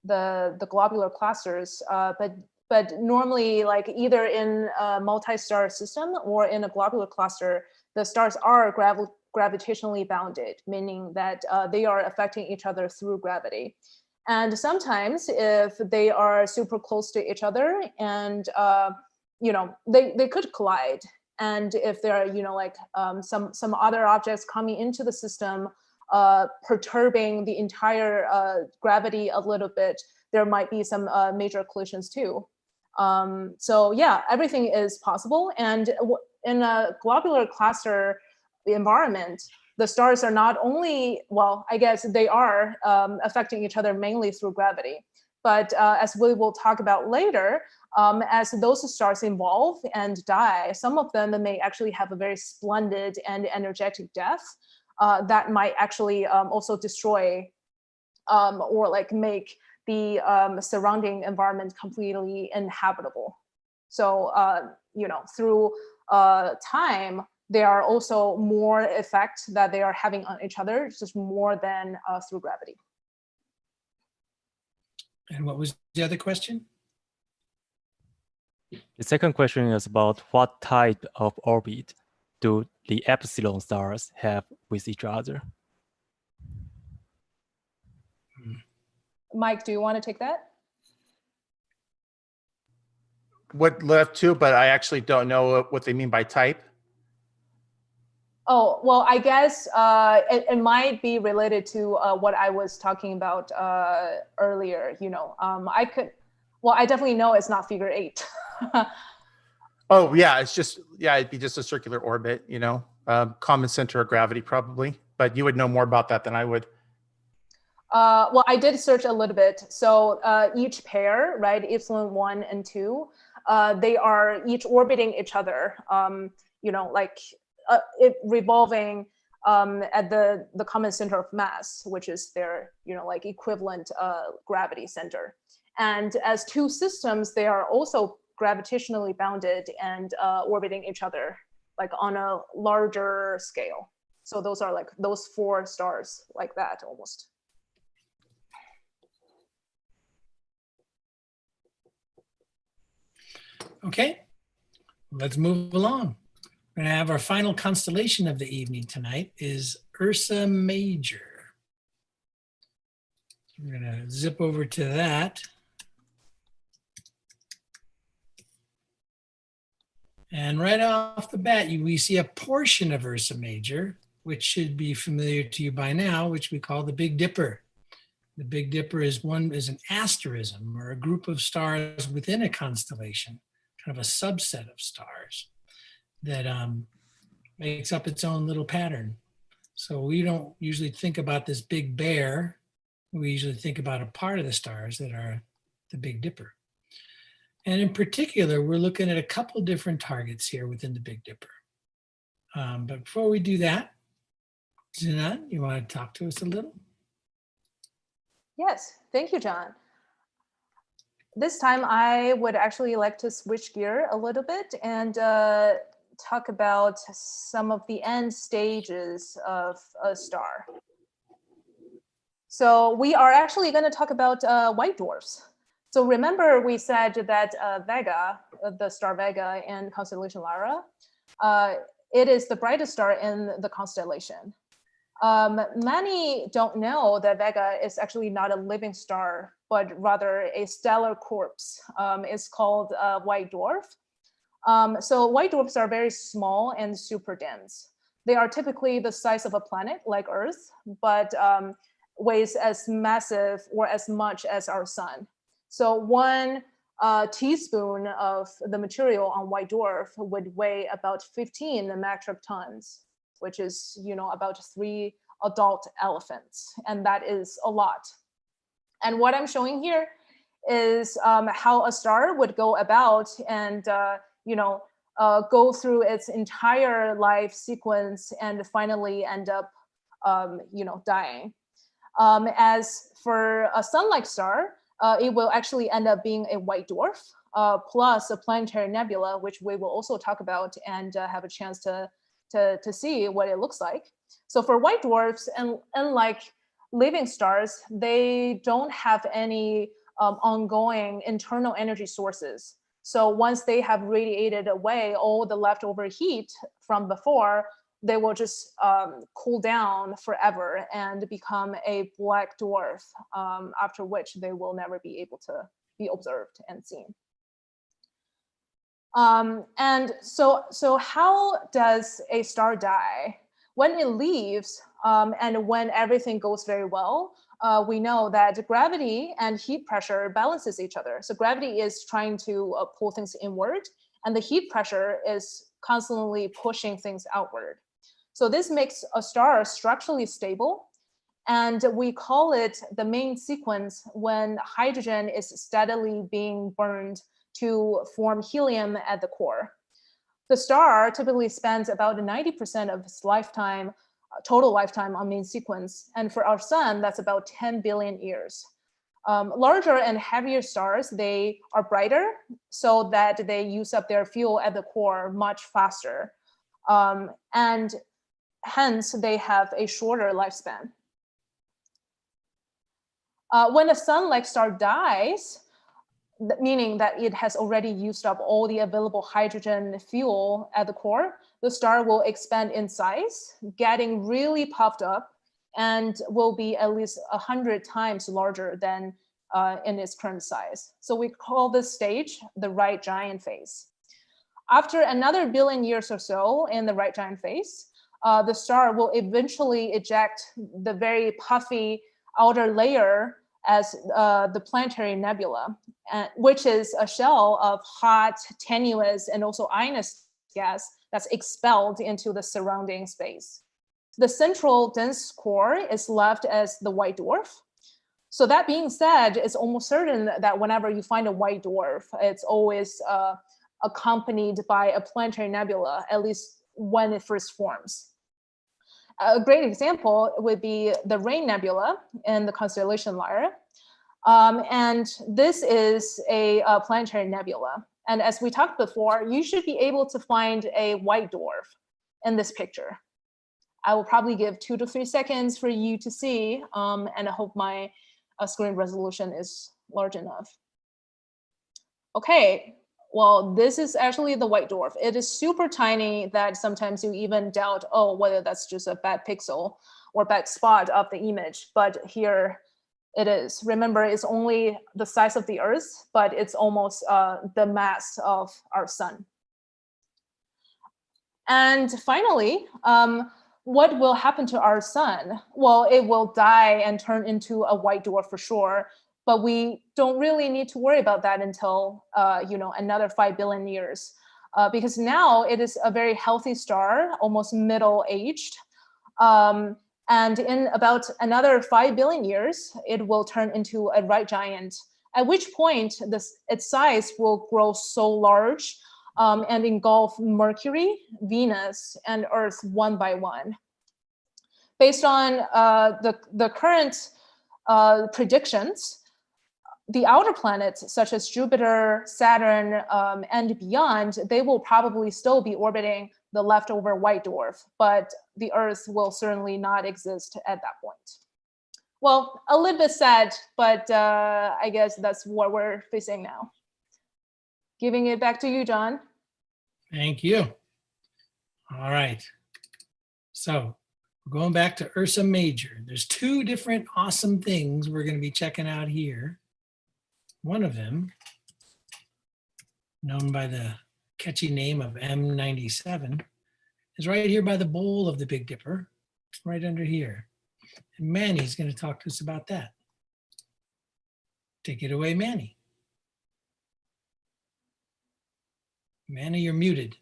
the globular clusters, but normally, like either in a multi-star system or in a globular cluster, the stars are gravitationally bounded, meaning that they are affecting each other through gravity. And sometimes, if they are super close to each other, and they could collide. And if there are, some other objects coming into the system, perturbing the entire gravity a little bit, there might be some major collisions too. So yeah, everything is possible. And in a globular cluster environment, the stars are not only, well, I guess they are affecting each other mainly through gravity. But as we will talk about later, as those stars evolve and die, some of them may actually have a very splendid and energetic death that might actually also destroy or like make the surrounding environment completely inhabitable. So, through time, there are also more effects that they are having on each other, just more than through gravity. And what was the other question? The second question is about what type of orbit do the epsilon stars have with each other? Mike, do you want to take that? What left too, but I actually don't know what they mean by type. Oh, well, I guess it might be related to what I was talking about earlier. I definitely know it's not figure 8. Oh yeah, it'd be just a circular orbit, common center of gravity probably, but you would know more about that than I would. Well, I did search a little bit. So each pair, right, epsilon 1 and 2, they are each orbiting each other, it revolving at the common center of mass, which is their, equivalent gravity center. And as two systems, they are also gravitationally bounded and orbiting each other, like on a larger scale. So those are like those 4 stars like that almost. Okay, let's move along. We're gonna have our final constellation of the evening tonight is Ursa Major. We're gonna zip over to that. And right off the bat, we see a portion of Ursa Major, which should be familiar to you by now, which we call the Big Dipper. The Big Dipper is an asterism, or a group of stars within a constellation, kind of a subset of stars that makes up its own little pattern. So we don't usually think about this big bear. We usually think about a part of the stars that are the Big Dipper. And in particular, we're looking at a couple different targets here within the Big Dipper. But before we do that, Sinan, you want to talk to us a little? Yes, thank you, John. This time I would actually like to switch gear a little bit and talk about some of the end stages of a star. So we are actually going to talk about white dwarfs. So remember we said that Vega, the star Vega in constellation Lyra, it is the brightest star in the constellation. Many don't know that Vega is actually not a living star, but rather a stellar corpse. It's called white dwarf. So white dwarfs are very small and super dense. They are typically the size of a planet like Earth, but weighs as massive or as much as our sun. So one teaspoon of the material on white dwarf would weigh about 15 metric tons, which is, about 3 adult elephants. And that is a lot. And what I'm showing here is how a star would go about and go through its entire life sequence and finally end up dying. As for a sun-like star, it will actually end up being a white dwarf plus a planetary nebula, which we will also talk about and have a chance to see what it looks like. So for white dwarfs, and unlike living stars, they don't have any ongoing internal energy sources. So once they have radiated away all the leftover heat from before, they will just cool down forever and become a black dwarf, after which they will never be able to be observed and seen. And so how does a star die? When it leaves and when everything goes very well, we know that gravity and heat pressure balances each other. So gravity is trying to pull things inward, and the heat pressure is constantly pushing things outward. So this makes a star structurally stable, and we call it the main sequence when hydrogen is steadily being burned to form helium at the core. The star typically spends about 90% of its lifetime, total lifetime on main sequence. And for our sun, that's about 10 billion years. Larger and heavier stars, they are brighter so that they use up their fuel at the core much faster. And hence, they have a shorter lifespan. When a sun-like star dies, meaning that it has already used up all the available hydrogen fuel at the core, the star will expand in size, getting really puffed up, and will be at least 100 times larger than in its current size. So we call this stage the red giant phase. After another billion years or so in the red giant phase, the star will eventually eject the very puffy outer layer as the planetary nebula, which is a shell of hot, tenuous, and also ionized gas that's expelled into the surrounding space. The central dense core is left as the white dwarf. So that being said, it's almost certain that whenever you find a white dwarf, it's always accompanied by a planetary nebula, at least when it first forms. A great example would be the Rain Nebula in the constellation Lyra. And this is a planetary nebula. And as we talked before, you should be able to find a white dwarf in this picture. I will probably give 2 to 3 seconds for you to see, and I hope my screen resolution is large enough. Okay. Well, this is actually the white dwarf. It is super tiny that sometimes you even doubt, oh, whether that's just a bad pixel or bad spot of the image. But here it is. Remember, it's only the size of the Earth, but it's almost the mass of our sun. And finally, what will happen to our sun? Well, it will die and turn into a white dwarf for sure. But we don't really need to worry about that until another 5 billion years, because now it is a very healthy star, almost middle-aged, and in about another 5 billion years, it will turn into a red giant. At which point, its size will grow so large and engulf Mercury, Venus, and Earth one by one. Based on the current predictions, the outer planets, such as Jupiter, Saturn, and beyond, they will probably still be orbiting the leftover white dwarf, but the Earth will certainly not exist at that point. Well, a little bit sad, but I guess that's what we're facing now. Giving it back to you, John. Thank you. All right. So we're going back to Ursa Major. There's 2 different awesome things we're going to be checking out here. One of them, known by the catchy name of M97, is right here by the bowl of the Big Dipper, right under here. And Manny's going to talk to us about that. Take it away, Manny. Manny, you're muted.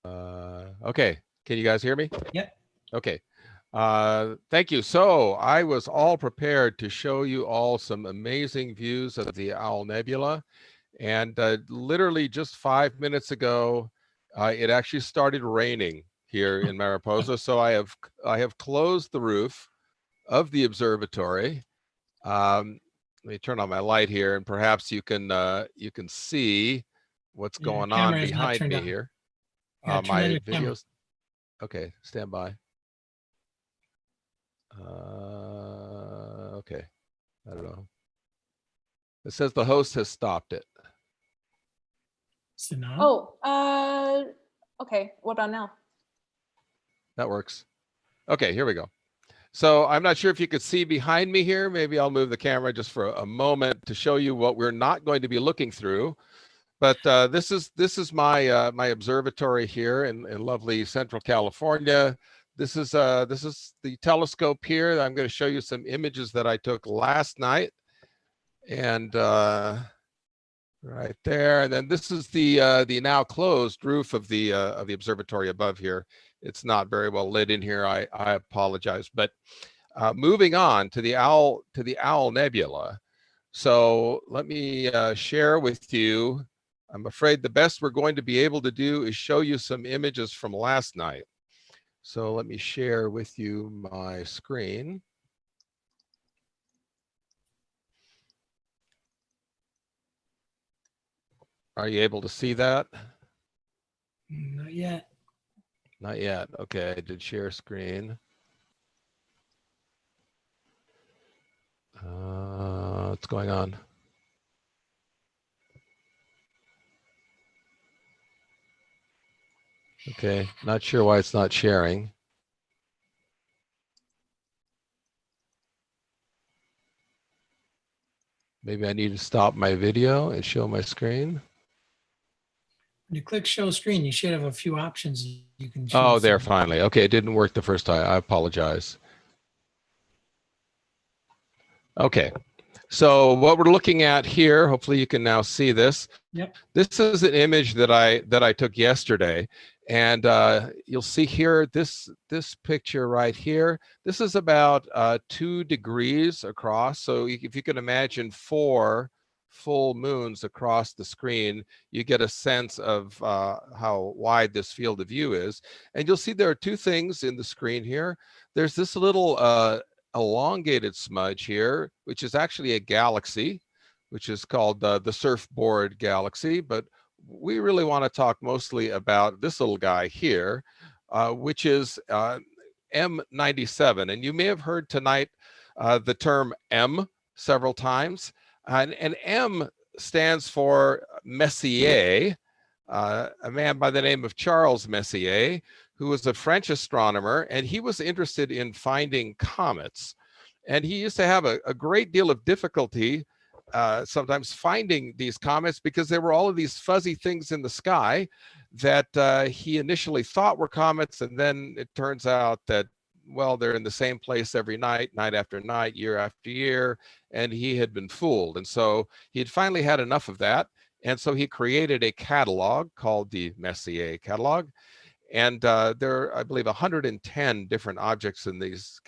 Okay, can you guys hear me? Yep. Okay. Thank you. So I was all prepared to show you all some amazing views of the Owl Nebula. And literally just 5 minutes ago, it actually started raining here in Mariposa. So I have closed the roof of the observatory. Let me turn on my light here, and perhaps you can see what's Your going on camera is not behind turned me on. here. Yeah, turn My on your camera. videos. Okay, stand by. Okay, I don't know. It says the host has stopped it. Sinan? Oh, okay. What about now? That works. Okay, here we go. So I'm not sure if you could see behind me here. Maybe I'll move the camera just for a moment to show you what we're not going to be looking through. But this is my my observatory here in lovely Central California. This is the telescope here. I'm going to show you some images that I took last night, and right there. And then this is the now closed roof of the observatory above here. It's not very well lit in here. I apologize. But moving on to the Owl Nebula. So let me share with you. I'm afraid the best we're going to be able to do is show you some images from last night. So let me share with you my screen. Are you able to see that? Not yet. Not yet. Okay, I did share screen. What's going on? Okay, not sure why it's not sharing. Maybe I need to stop my video and show my screen. When you click show screen, you should have a few options you can choose. Oh, there, finally. Okay, it didn't work the first time. I apologize. Okay, so what we're looking at here, hopefully you can now see this. Yep. This is an image that I took yesterday, and you'll see here this picture right here. This is about 2 degrees across. So if you can imagine 4 full moons across the screen, you get a sense of how wide this field of view is. And you'll see there are 2 things in the screen here. There's this little elongated smudge here, which is actually a galaxy, which is called the Surfboard Galaxy. But we really want to talk mostly about this little guy here, which is M97. And you may have heard tonight the term M several times. And M stands for Messier, a man by the name of Charles Messier, who was a French astronomer, and he was interested in finding comets. And he used to have a great deal of difficulty sometimes finding these comets because there were all of these fuzzy things in the sky that he initially thought were comets, and then it turns out that, well, they're in the same place every night, night after night, year after year, and he had been fooled. And so he had finally had enough of that, and so he created a catalog called the Messier catalog. And there are, I believe, 110 different objects in this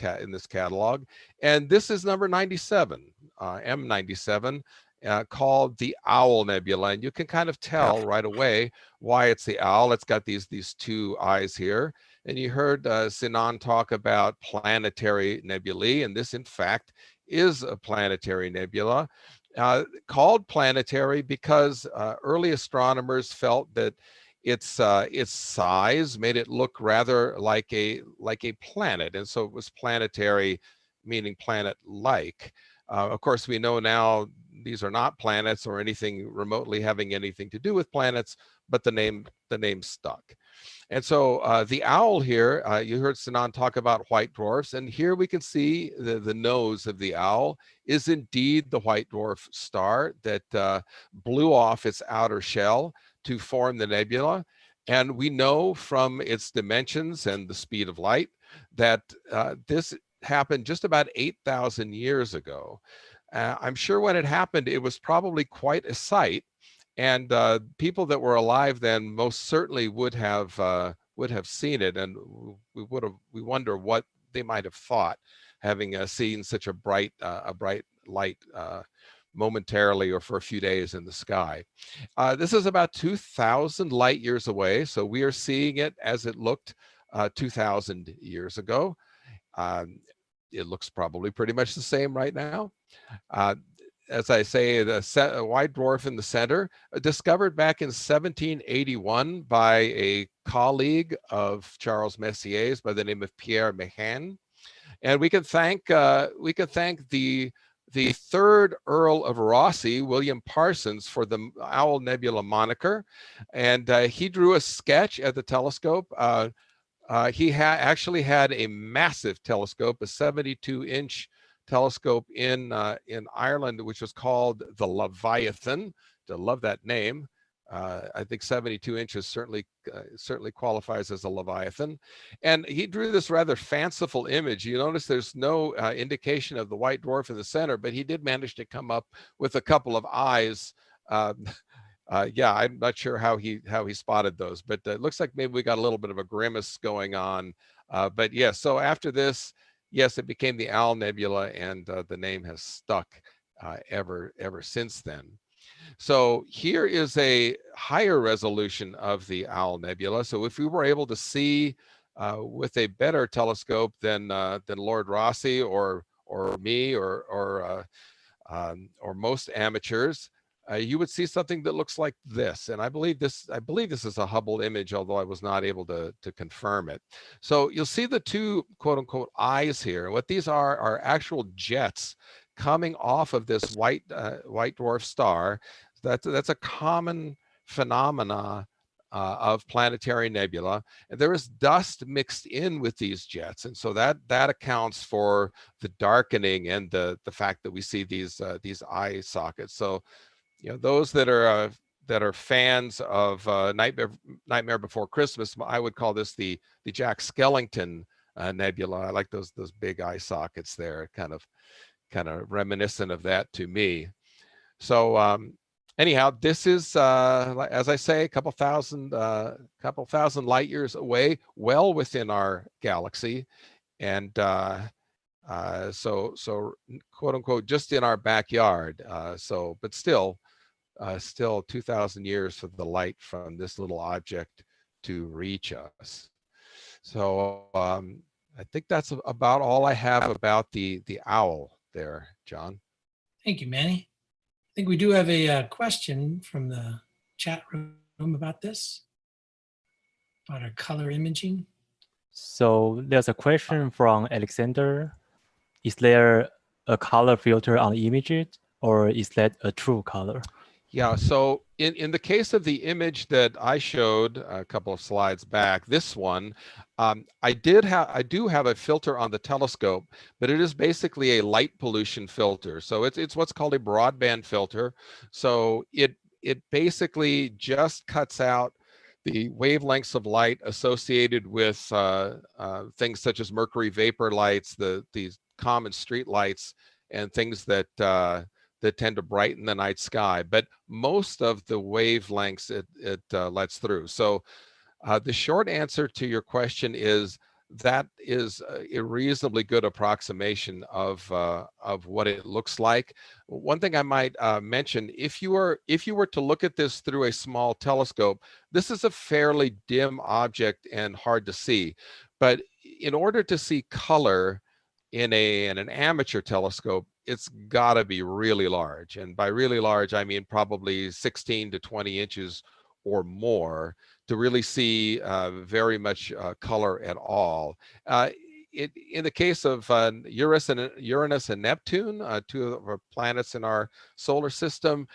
catalog. And this is number 97, M97, called the Owl Nebula. And you can kind of tell right away why it's the owl. It's got these 2 eyes here. And you heard Sinan talk about planetary nebulae. And this, in fact, is a planetary nebula. Called planetary because early astronomers felt that its size made it look rather like a planet, and so it was planetary, meaning planet-like. Of course, we know now these are not planets or anything remotely having anything to do with planets, but the name stuck. And so the owl here, you heard Sinan talk about white dwarfs, and here we can see the nose of the owl is indeed the white dwarf star that blew off its outer shell to form the nebula. And we know from its dimensions and the speed of light that this happened just about 8,000 years ago. I'm sure when it happened, it was probably quite a sight. And people that were alive then most certainly would have seen it. And we wonder what might have thought, having seen such a bright light momentarily or for a few days in the sky. This is about 2,000 light years away, so we are seeing it as it looked 2,000 years ago. It looks probably pretty much the same right now. As I say, a white dwarf in the center, discovered back in 1781 by a colleague of Charles Messier's by the name of Pierre Méhain. And we can thank the third Earl of Rossi, William Parsons, for the Owl Nebula moniker. And he drew a sketch at the telescope. He actually had a massive telescope, a 72-inch telescope in Ireland, which was called the Leviathan. I love that name. I think 72 inches certainly qualifies as a Leviathan. And he drew this rather fanciful image. You notice there's no indication of the white dwarf in the center, but he did manage to come up with a couple of eyes. Yeah, I'm not sure how he spotted those, but it looks like maybe we got a little bit of a grimace going on. But yeah, so after this, yes, it became the Owl Nebula, and the name has stuck ever since then. So here is a higher resolution of the Owl Nebula. So if we were able to see with a better telescope than Lord Rossi or me or most amateurs, you would see something that looks like this. And I believe this is a Hubble image, although I was not able to confirm it. So you'll see the two quote unquote eyes here. What these are actual jets coming off of this white dwarf star. That's a common phenomena of planetary nebula. And there is dust mixed in with these jets, and so that accounts for the darkening and the fact that we see these eye sockets. So, you know, those that are fans of Nightmare Before Christmas, I would call this the Jack Skellington nebula. I like those big eye sockets there, kind of reminiscent of that to me. So anyhow, this is as I say, a couple thousand light years away, well within our galaxy, and so quote unquote just in our backyard. But still 2,000 years for the light from this little object to reach us. So I think that's about all I have about the owl there, John. Thank you, Manny. I think we do have a question from the chat room about this, about our color imaging. So there's a question from Alexander. Is there a color filter on the image, or is that a true color? Yeah, so in the case of the image that I showed a couple of slides back, this one, I do have a filter on the telescope, but it is basically a light pollution filter. So it's what's called a broadband filter. So it basically just cuts out the wavelengths of light associated with things such as mercury vapor lights, these common street lights, and things that tend to brighten the night sky. But most of the wavelengths it lets through. So the short answer to your question is that is a reasonably good approximation of what it looks like. One thing I might mention, if you were to look at this through a small telescope, this is a fairly dim object and hard to see. But in order to see color in an amateur telescope, it's got to be really large. And by really large, I mean probably 16 to 20 inches or more to really see very much color at all. In the case of Uranus and Neptune, two of our planets in our solar system,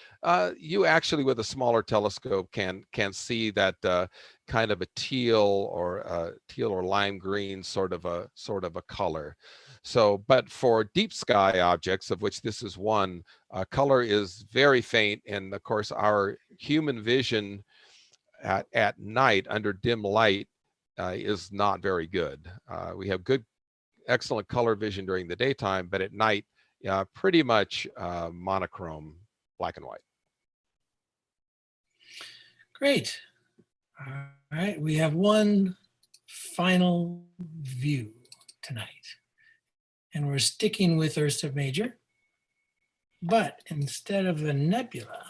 you actually with a smaller telescope can see that kind of a teal or lime green sort of a color. So, but for deep sky objects, of which this is one, color is very faint, and of course our human vision at night under dim light is not very good. We have excellent color vision during the daytime, but at night, pretty much monochrome, black and white. Great. All right, we have one final view tonight. And we're sticking with Ursa Major, but instead of a nebula,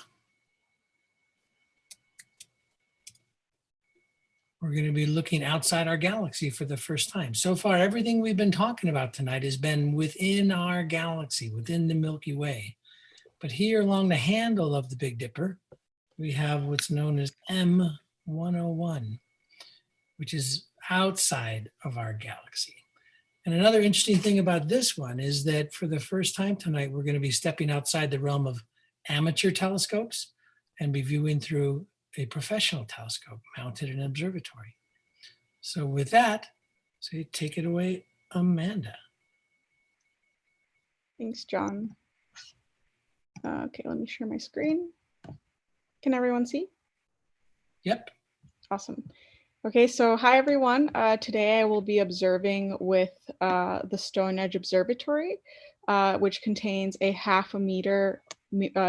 we're going to be looking outside our galaxy for the first time. So far, everything we've been talking about tonight has been within our galaxy, within the Milky Way. But here along the handle of the Big Dipper, we have what's known as M101, which is outside of our galaxy. And another interesting thing about this one is that for the first time tonight, we're going to be stepping outside the realm of amateur telescopes and be viewing through a professional telescope mounted in an observatory. So with that, so take it away, Amanda. Thanks, John. Okay, let me share my screen. Can everyone see? Yep. Awesome. Okay, so hi everyone. Today I will be observing with the Stone Edge Observatory, which contains a 0.5 meter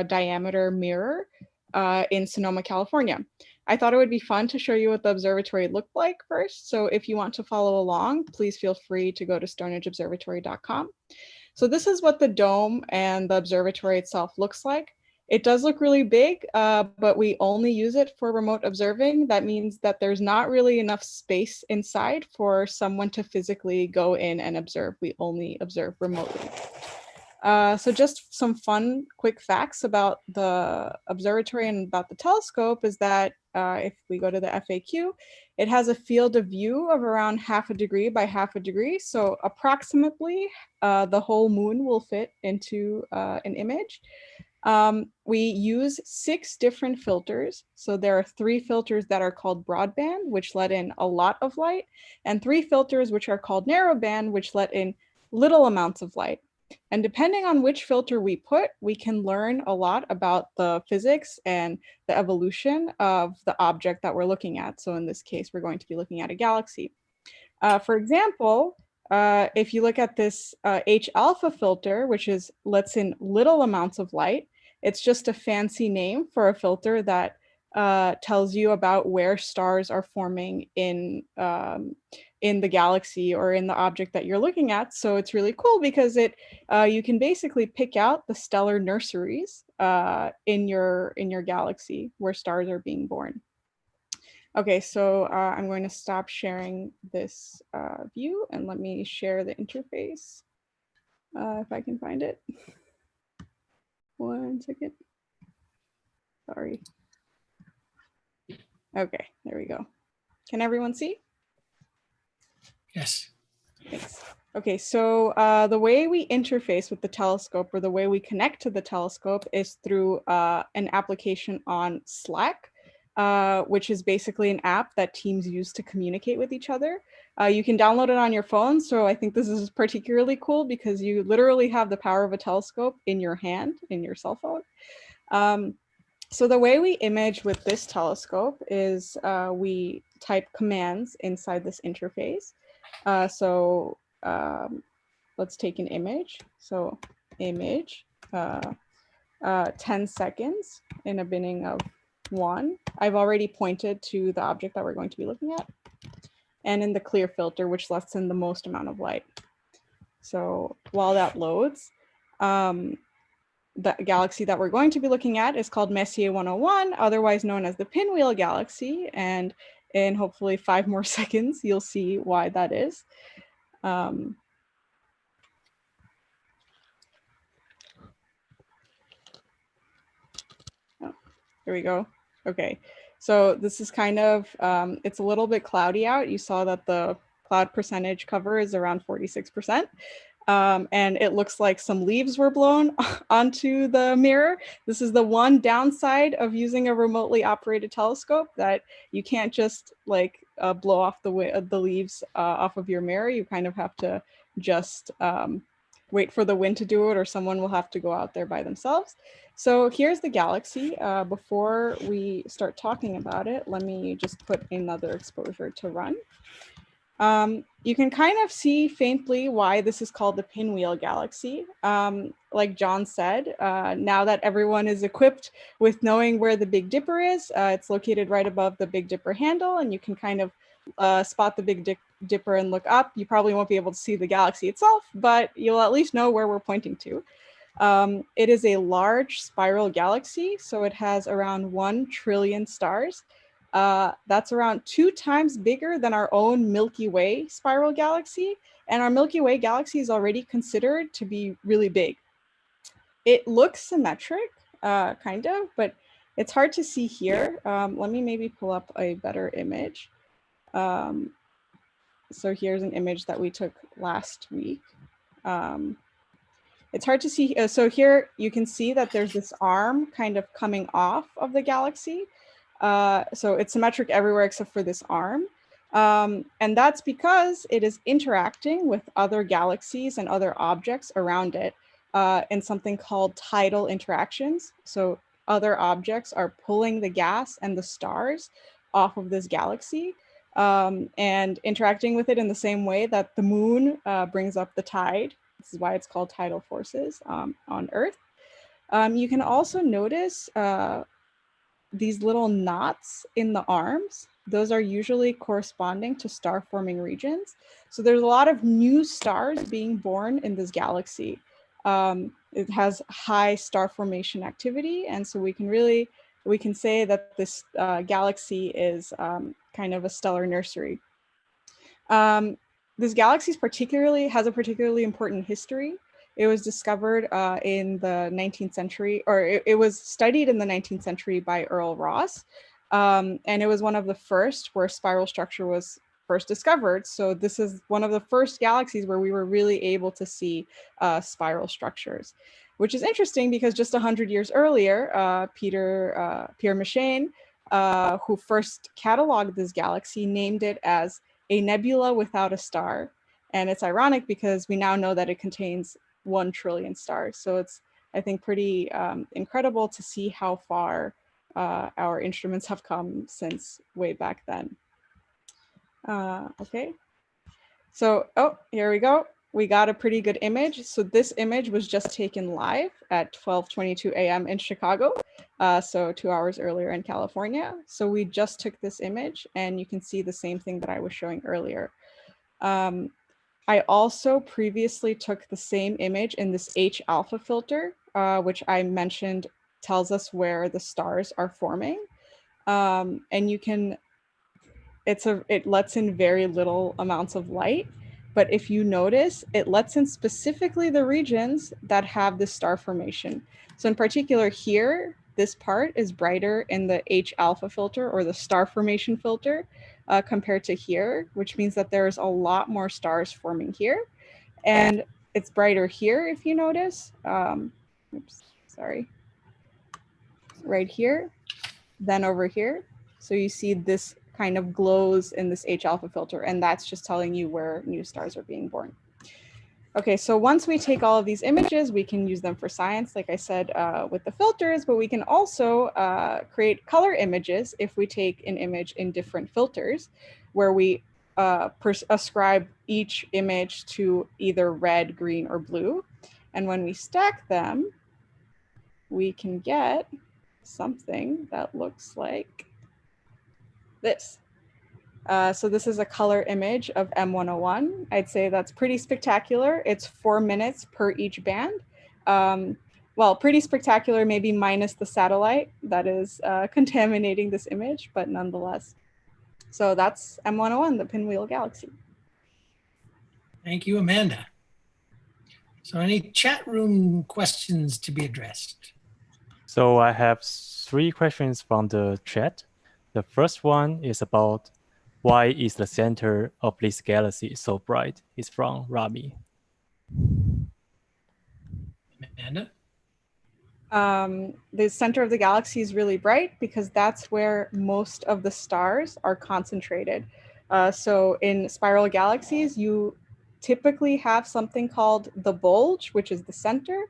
diameter mirror in Sonoma, California. I thought it would be fun to show you what the observatory looked like first. So if you want to follow along, please feel free to go to stoneedgeobservatory.com. So this is what the dome and the observatory itself looks like. It does look really big, but we only use it for remote observing. That means that there's not really enough space inside for someone to physically go in and observe. We only observe remotely. So just some fun, quick facts about the observatory and about the telescope is that if we go to the FAQ, it has a field of view of around 0.5 degree by 0.5 degree. So approximately the whole moon will fit into an image. We use 6 different filters. So there are 3 filters that are called broadband, which let in a lot of light, and 3 filters which are called narrowband, which let in little amounts of light. And depending on which filter we put, we can learn a lot about the physics and the evolution of the object that we're looking at. So in this case, we're going to be looking at a galaxy. For example, if you look at this H alpha filter, which lets in little amounts of light, it's just a fancy name for a filter that tells you about where stars are forming in the galaxy or in the object that you're looking at. So it's really cool because you can basically pick out the stellar nurseries in your galaxy where stars are being born. Okay, so I'm going to stop sharing this view and let me share the interface if I can find it. 1 second. Sorry. Okay, there we go. Can everyone see? Yes. Thanks. Okay, so the way we interface with the telescope or the way we connect to the telescope is through an application on Slack, which is basically an app that teams use to communicate with each other. You can download it on your phone. So I think this is particularly cool because you literally have the power of a telescope in your hand, in your cell phone. So the way we image with this telescope is we type commands inside this interface. Let's take an image. So image, 10 seconds in a binning of 1. I've already pointed to the object that we're going to be looking at. And in the clear filter, which lets in the most amount of light. So while that loads, the galaxy that we're going to be looking at is called Messier 101, otherwise known as the Pinwheel Galaxy. And in hopefully 5 more seconds, you'll see why that is. Oh, here we go. Okay, so this is kind of, it's a little bit cloudy out. You saw that the cloud percentage cover is around 46%. And it looks like some leaves were blown onto the mirror. This is the one downside of using a remotely operated telescope, that you can't just like blow off the leaves off of your mirror. You kind of have to just wait for the wind to do it, or someone will have to go out there by themselves. So here's the galaxy. Before we start talking about it, let me just put another exposure to run. You can kind of see faintly why this is called the Pinwheel Galaxy. Like John said, now that everyone is equipped with knowing where the Big Dipper is, it's located right above the Big Dipper handle, and you can kind of spot the Big Dipper and look up, you probably won't be able to see the galaxy itself, but you'll at least know where we're pointing to. It is a large spiral galaxy, so it has around 1 trillion stars. That's around 2 times bigger than our own Milky Way spiral galaxy, and our Milky Way galaxy is already considered to be really big. It looks symmetric, kind of, but it's hard to see here. Let me maybe pull up a better image. So here's an image that we took last week. It's hard to see. So here you can see that there's this arm kind of coming off of the galaxy. So it's symmetric everywhere except for this arm. And that's because it is interacting with other galaxies and other objects around it in something called tidal interactions. So other objects are pulling the gas and the stars off of this galaxy and interacting with it in the same way that the moon brings up the tide. This is why it's called tidal forces on Earth. You can also notice these little knots in the arms. Those are usually corresponding to star-forming regions. So there's a lot of new stars being born in this galaxy. It has high star formation activity, and so we can say that this galaxy is kind of a stellar nursery. This galaxy has a particularly important history. It was discovered in the 19th century, or it was studied in the 19th century by Earl Ross. And it was one of the first where spiral structure was first discovered. So this is one of the first galaxies where we were really able to see spiral structures, which is interesting because just 100 years earlier, Pierre Méchain, who first cataloged this galaxy, named it as a nebula without a star. And it's ironic because we now know that it contains 1 trillion stars. So it's, I think, pretty incredible to see how far our instruments have come since way back then. Okay, so, oh, here we go. We got a pretty good image. So this image was just taken live at 12:22 a.m. in Chicago. So 2 hours earlier in California. So we just took this image and you can see the same thing that I was showing earlier. I also previously took the same image in this H alpha filter, which I mentioned tells us where the stars are forming. And you can, it lets in very little amounts of light. But if you notice, it lets in specifically the regions that have this star formation. So in particular here, this part is brighter in the H alpha filter or the star formation filter compared to here, which means that there's a lot more stars forming here. And it's brighter here if you notice. Oops, sorry. Right here, then over here. So you see this kind of glows in this H alpha filter, and that's just telling you where new stars are being born. Okay, so once we take all of these images, we can use them for science, like I said, with the filters, but we can also create color images if we take an image in different filters, where we ascribe each image to either red, green, or blue. And when we stack them, we can get something that looks like this. So this is a color image of M101. I'd say that's pretty spectacular. It's 4 minutes per each band. Well, pretty spectacular, maybe minus the satellite that is contaminating this image, but nonetheless. So that's M101, the pinwheel galaxy. Thank you, Amanda. So any chat room questions to be addressed? So I have 3 questions from the chat. The first one is about why is the center of this galaxy so bright? It's from Rami. Amanda? The center of the galaxy is really bright because that's where most of the stars are concentrated. So in spiral galaxies, you typically have something called the bulge, which is the center,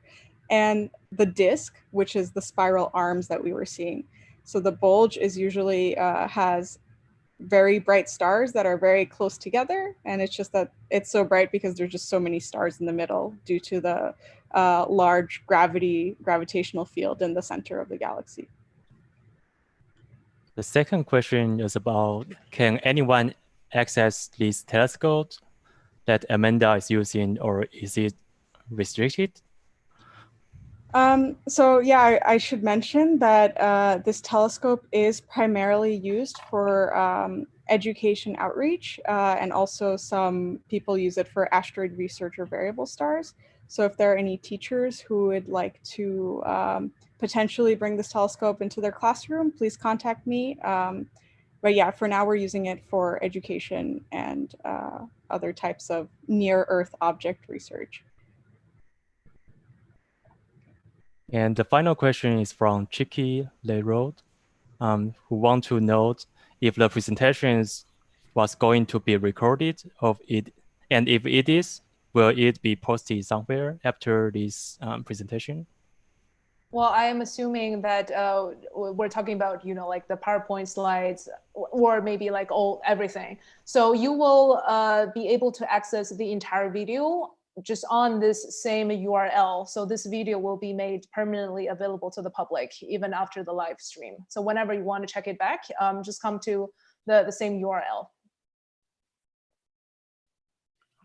and the disk, which is the spiral arms that we were seeing. So the bulge is usually has very bright stars that are very close together. And it's just that it's so bright because there's just so many stars in the middle due to the large gravitational field in the center of the galaxy. The second question is about, can anyone access this telescope that Amanda is using, or is it restricted? So yeah, I should mention that this telescope is primarily used for education outreach, and also some people use it for asteroid research or variable stars. So if there are any teachers who would like to potentially bring this telescope into their classroom, please contact me. But yeah, for now we're using it for education and other types of near Earth object research. And the final question is from Chicky Leroy, who want to know if the presentations was going to be recorded of it, and if it is, will it be posted somewhere after this presentation? Well, I am assuming that we're talking about, you know, like the PowerPoint slides, or maybe like everything. So you will be able to access the entire video just on this same URL. So this video will be made permanently available to the public even after the live stream. So whenever you want to check it back, just come to the same URL.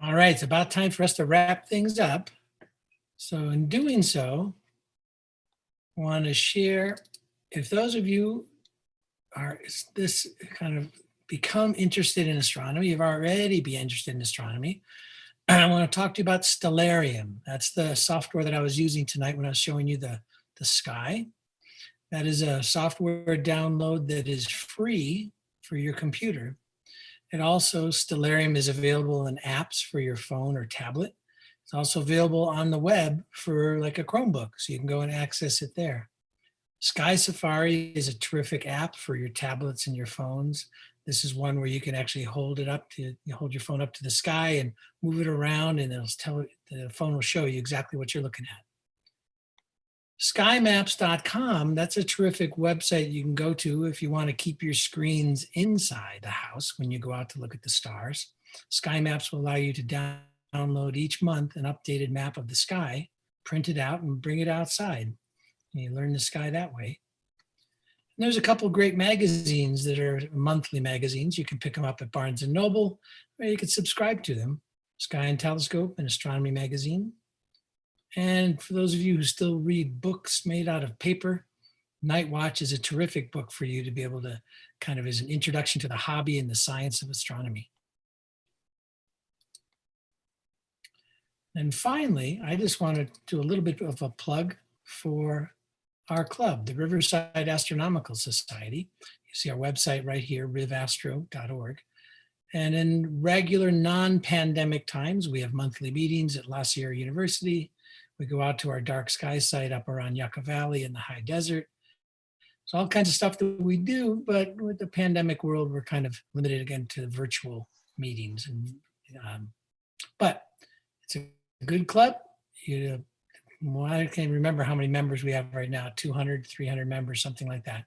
All right, it's about time for us to wrap things up. So in doing so, I want to share, if those of you are this kind of become interested in astronomy, you've already been interested in astronomy, I want to talk to you about Stellarium. That's the software that I was using tonight when I was showing you the sky. That is a software download that is free for your computer. And also Stellarium is available in apps for your phone or tablet. It's also available on the web for like a Chromebook, so you can go and access it there. Sky Safari is a terrific app for your tablets and your phones. This is one where you can actually hold your phone up to the sky and move it around, and the phone will show you exactly what you're looking at. Skymaps.com, that's a terrific website you can go to if you want to keep your screens inside the house when you go out to look at the stars. Sky Maps will allow you to download each month an updated map of the sky, print it out and bring it outside. And you learn the sky that way. And there's a couple great magazines that are monthly magazines. You can pick them up at Barnes & Noble, or you can subscribe to them. Sky and Telescope and Astronomy Magazine. And for those of you who still read books made out of paper, Night Watch is a terrific book for you to be able to kind of as an introduction to the hobby and the science of astronomy. And finally, I just want to do a little bit of a plug for our club, the Riverside Astronomical Society. You see our website right here, rivastro.org. And in regular non-pandemic times, we have monthly meetings at La Sierra University. We go out to our dark sky site up around Yucca Valley in the high desert. So all kinds of stuff that we do, but with the pandemic world, we're kind of limited again to virtual meetings. But it's a good club. Well, I can't remember how many members we have right now, 200, 300 members, something like that.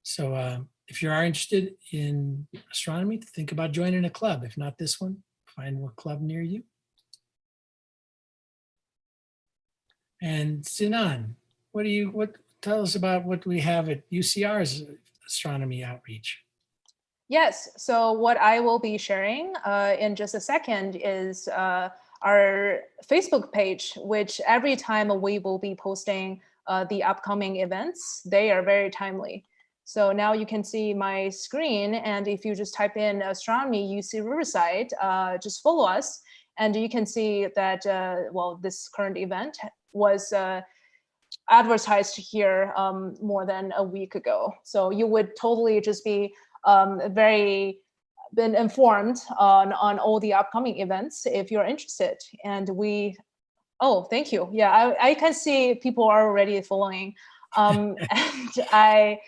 So if you are interested in astronomy, think about joining a club. If not this one, find a club near you. And Sinan, tell us about what we have at UCR's astronomy outreach. Yes, so what I will be sharing in just a second is our Facebook page, which every time we will be posting the upcoming events. They are very timely. So now you can see my screen, and if you just type in astronomy UC Riverside, just follow us, and you can see that, well, this current event was advertised here more than a week ago. So you would totally just be been informed on all the upcoming events if you're interested. And oh, thank you. Yeah, I can see people are already following. And I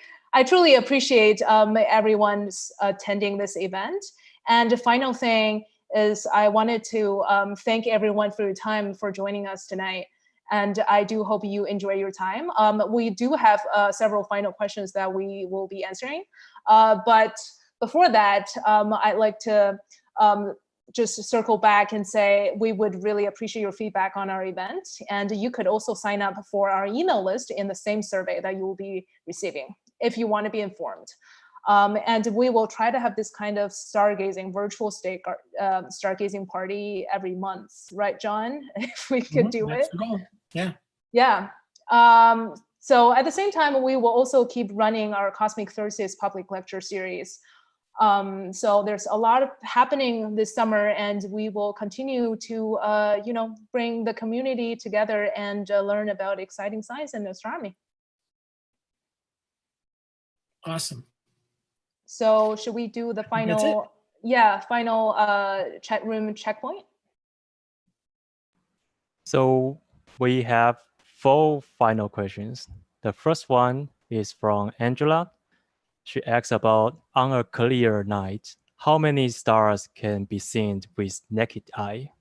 truly appreciate everyone's attending this event. And the final thing is I wanted to thank everyone for your time for joining us tonight. And I do hope you enjoy your time. We do have several final questions that we will be answering. But before that, I'd like to just circle back and say we would really appreciate your feedback on our event. And you could also sign up for our email list in the same survey that you will be receiving if you want to be informed. And we will try to have this kind of stargazing, virtual stargazing party every month, right, John? If we could do That's it. the goal. Yeah. Yeah. So at the same time, we will also keep running our Cosmic Thursdays public lecture series. So there's a lot happening this summer, and we will continue to, bring the community together and learn about exciting science and astronomy. Awesome. So should we do the final, chat room checkpoint? So we have 4 final questions. The first one is from Angela. She asks about, on a clear night, how many stars can be seen with naked eye?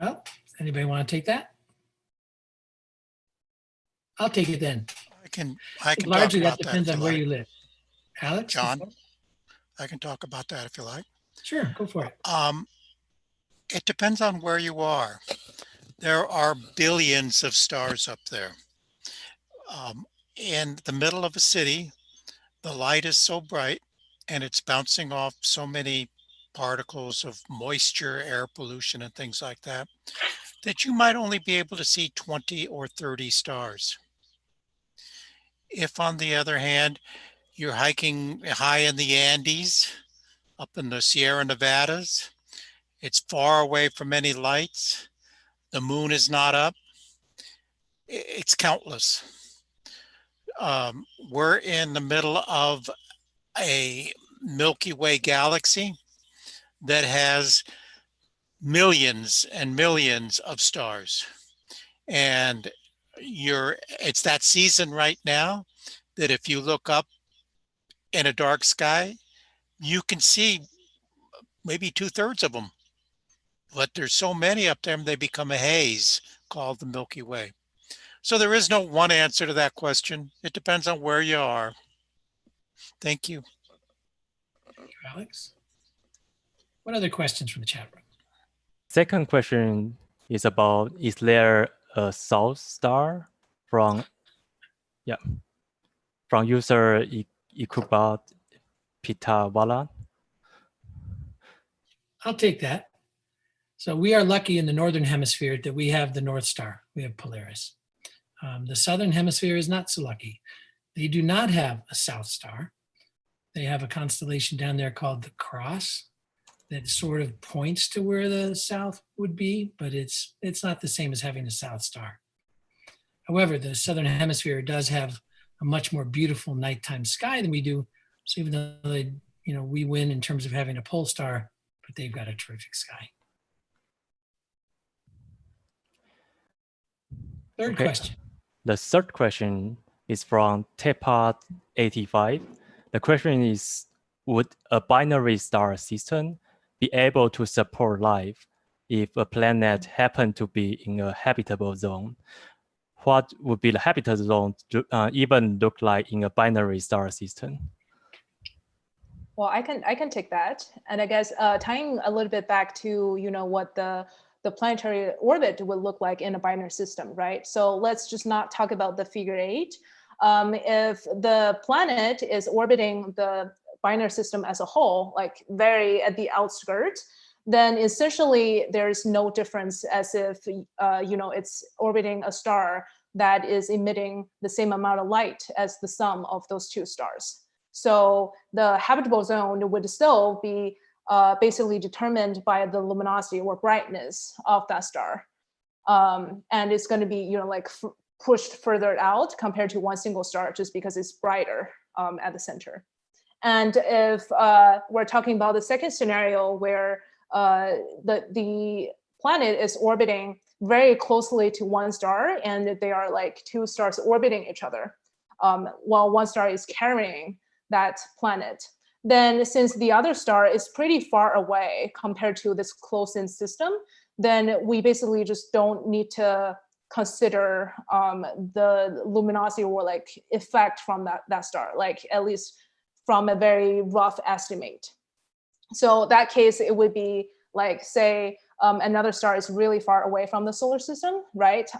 Well, anybody want to take that? I'll take it then. I can Largely talk that about depends that if on you where like. you live. Alex? John, I can talk about that if you like. Sure, go for it. It depends on where you are. There are billions of stars up there. In the middle of a city, the light is so bright and it's bouncing off so many particles of moisture, air pollution, and things like that, that you might only be able to see 20 or 30 stars. If, on the other hand, you're hiking high in the Andes, up in the Sierra Nevadas, it's far away from any lights, the moon is not up, it's countless. We're in the middle of a Milky Way galaxy that has millions and millions of stars. And it's that season right now that if you look up in a dark sky, you can see maybe 2/3 of them. But there's so many up there, they become a haze called the Milky Way. So there is no one answer to that question. It depends on where you are. Thank you. Alex? What other questions from the chat room? Second question is about, is there a south star from user Ikubat Pitawala? I'll take that. So we are lucky in the Northern Hemisphere that we have the North Star. We have Polaris. The Southern Hemisphere is not so lucky. They do not have a South Star. They have a constellation down there called the Cross that sort of points to where the South would be, but it's not the same as having a South Star. However, the Southern Hemisphere does have a much more beautiful nighttime sky than we do. So even though we win in terms of having a pole star, but they've got a terrific sky. Third question. The third question is from Tepat85. The question is, would a binary star system be able to support life if a planet happened to be in a habitable zone? What would be the habitable zone even look like in a binary star system? Well, I can take that. And I guess tying a little bit back to, what the planetary orbit would look like in a binary system, right? So let's just not talk about the figure 8. If the planet is orbiting the binary system as a whole, like very at the outskirts, then essentially there's no difference as if, it's orbiting a star that is emitting the same amount of light as the sum of those two stars. So the habitable zone would still be basically determined by the luminosity or brightness of that star. And it's going to be, pushed further out compared to one single star just because it's brighter at the center. And if we're talking about the second scenario where the planet is orbiting very closely to one star and they are like two stars orbiting each other, while one star is carrying that planet, then since the other star is pretty far away compared to this close-in system, then we basically just don't need to consider the luminosity or effect from that star, at least from a very rough estimate. So that case, it would be say another star is really far away from the solar system, right?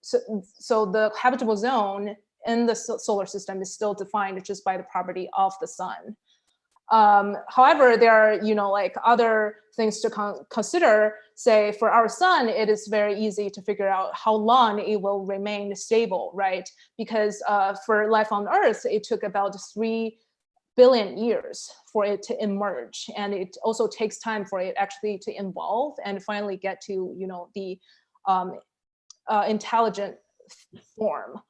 So the habitable zone in the solar system is still defined just by the property of the sun. However, there are, like other things to consider. Say for our sun, it is very easy to figure out how long it will remain stable, right? Because for life on Earth, it took about 3 billion years for it to emerge, and it also takes time for it actually to evolve and finally get to, the intelligent form.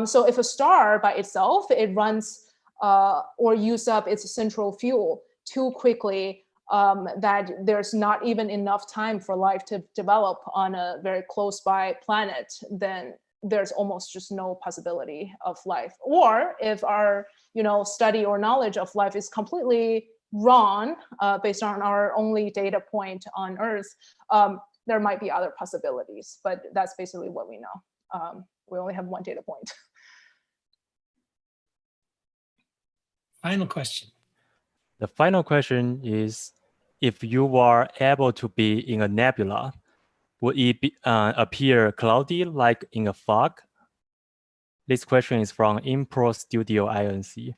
So if a star by itself, it runs or use up its central fuel too quickly, that there's not even enough time for life to develop on a very close by planet, then there's almost just no possibility of life. Or if our study or knowledge of life is completely wrong based on our only data point on Earth, there might be other possibilities, but that's basically what we know. We only have one data point. Final question. The final question is, if you were able to be in a nebula, would it appear cloudy like in a fog? This question is from Impro Studio INC.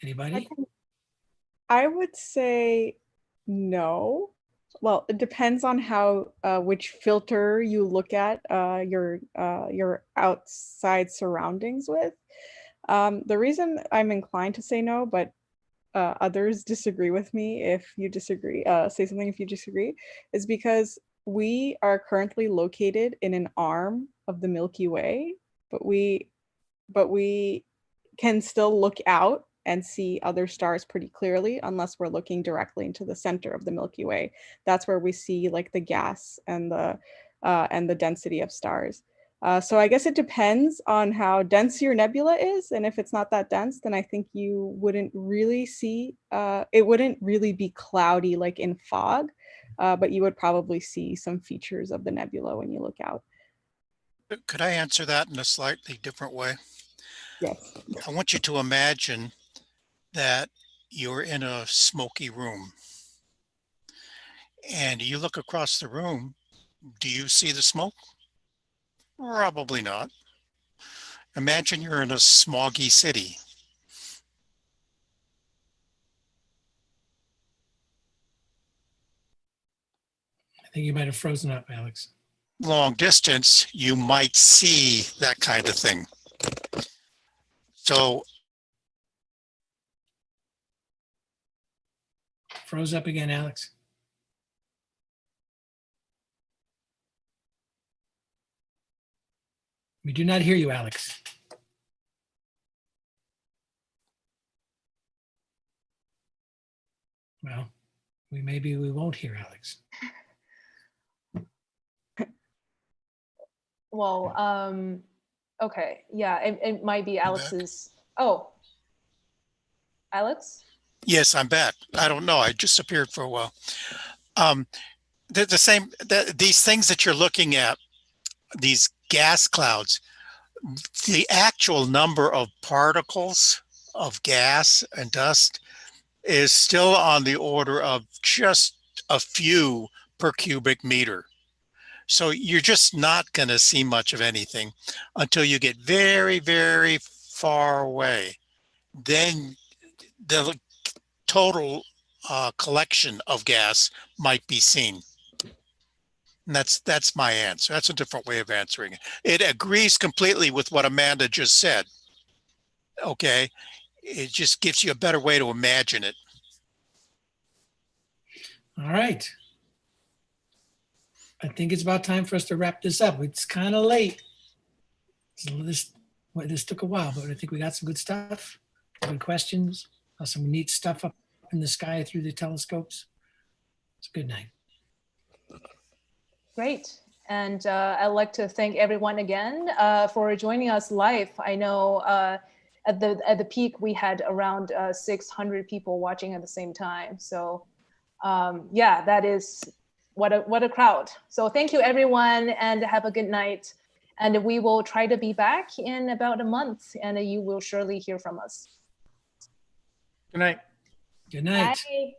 Anybody? I would say no. Well, it depends on how which filter you look at your outside surroundings with. The reason I'm inclined to say no, but others disagree with me if you disagree, say something if you disagree, is because we are currently located in an arm of the Milky Way, but we can still look out and see other stars pretty clearly unless we're looking directly into the center of the Milky Way. That's where we see like the gas and the density of stars. So I guess it depends on how dense your nebula is, and if it's not that dense, then I think you wouldn't really see, it wouldn't really be cloudy like in fog, but you would probably see some features of the nebula when you look out. Could I answer that in a slightly different way? Yes. I want you to imagine that you're in a smoky room and you look across the room. Do you see the smoke? Probably not. Imagine you're in a smoggy city. I think you might have frozen up, Alex. Long distance, you might see that kind of thing. So Froze up again, Alex. We do not hear you, Alex. Well, maybe we won't hear Alex. Well, okay, yeah, it might be Alex's. Oh, Alex? yes, I'm back. I don't know. I just appeared for a while. These things that you're looking at, these gas clouds, the actual number of particles of gas and dust is still on the order of just a few per cubic meter. So you're just not going to see much of anything until you get very, very far away. Then the total collection of gas might be seen. And that's my answer. That's a different way of answering it. It agrees completely with what Amanda just said. Okay. It just gives you a better way to imagine it. All right. I think it's about time for us to wrap this up. It's kind of late. So this took a while, but I think we got some good stuff, good questions, some neat stuff up in the sky through the telescopes. It's a good night. Great. And I'd like to thank everyone again for joining us live. I know at the peak, we had around 600 people watching at the same time. So yeah, that is what a crowd. So thank you everyone and have a good night. And we will try to be back in about a month and you will surely hear from us. Good night. Good night. Bye.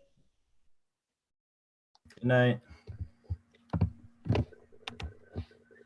Good night.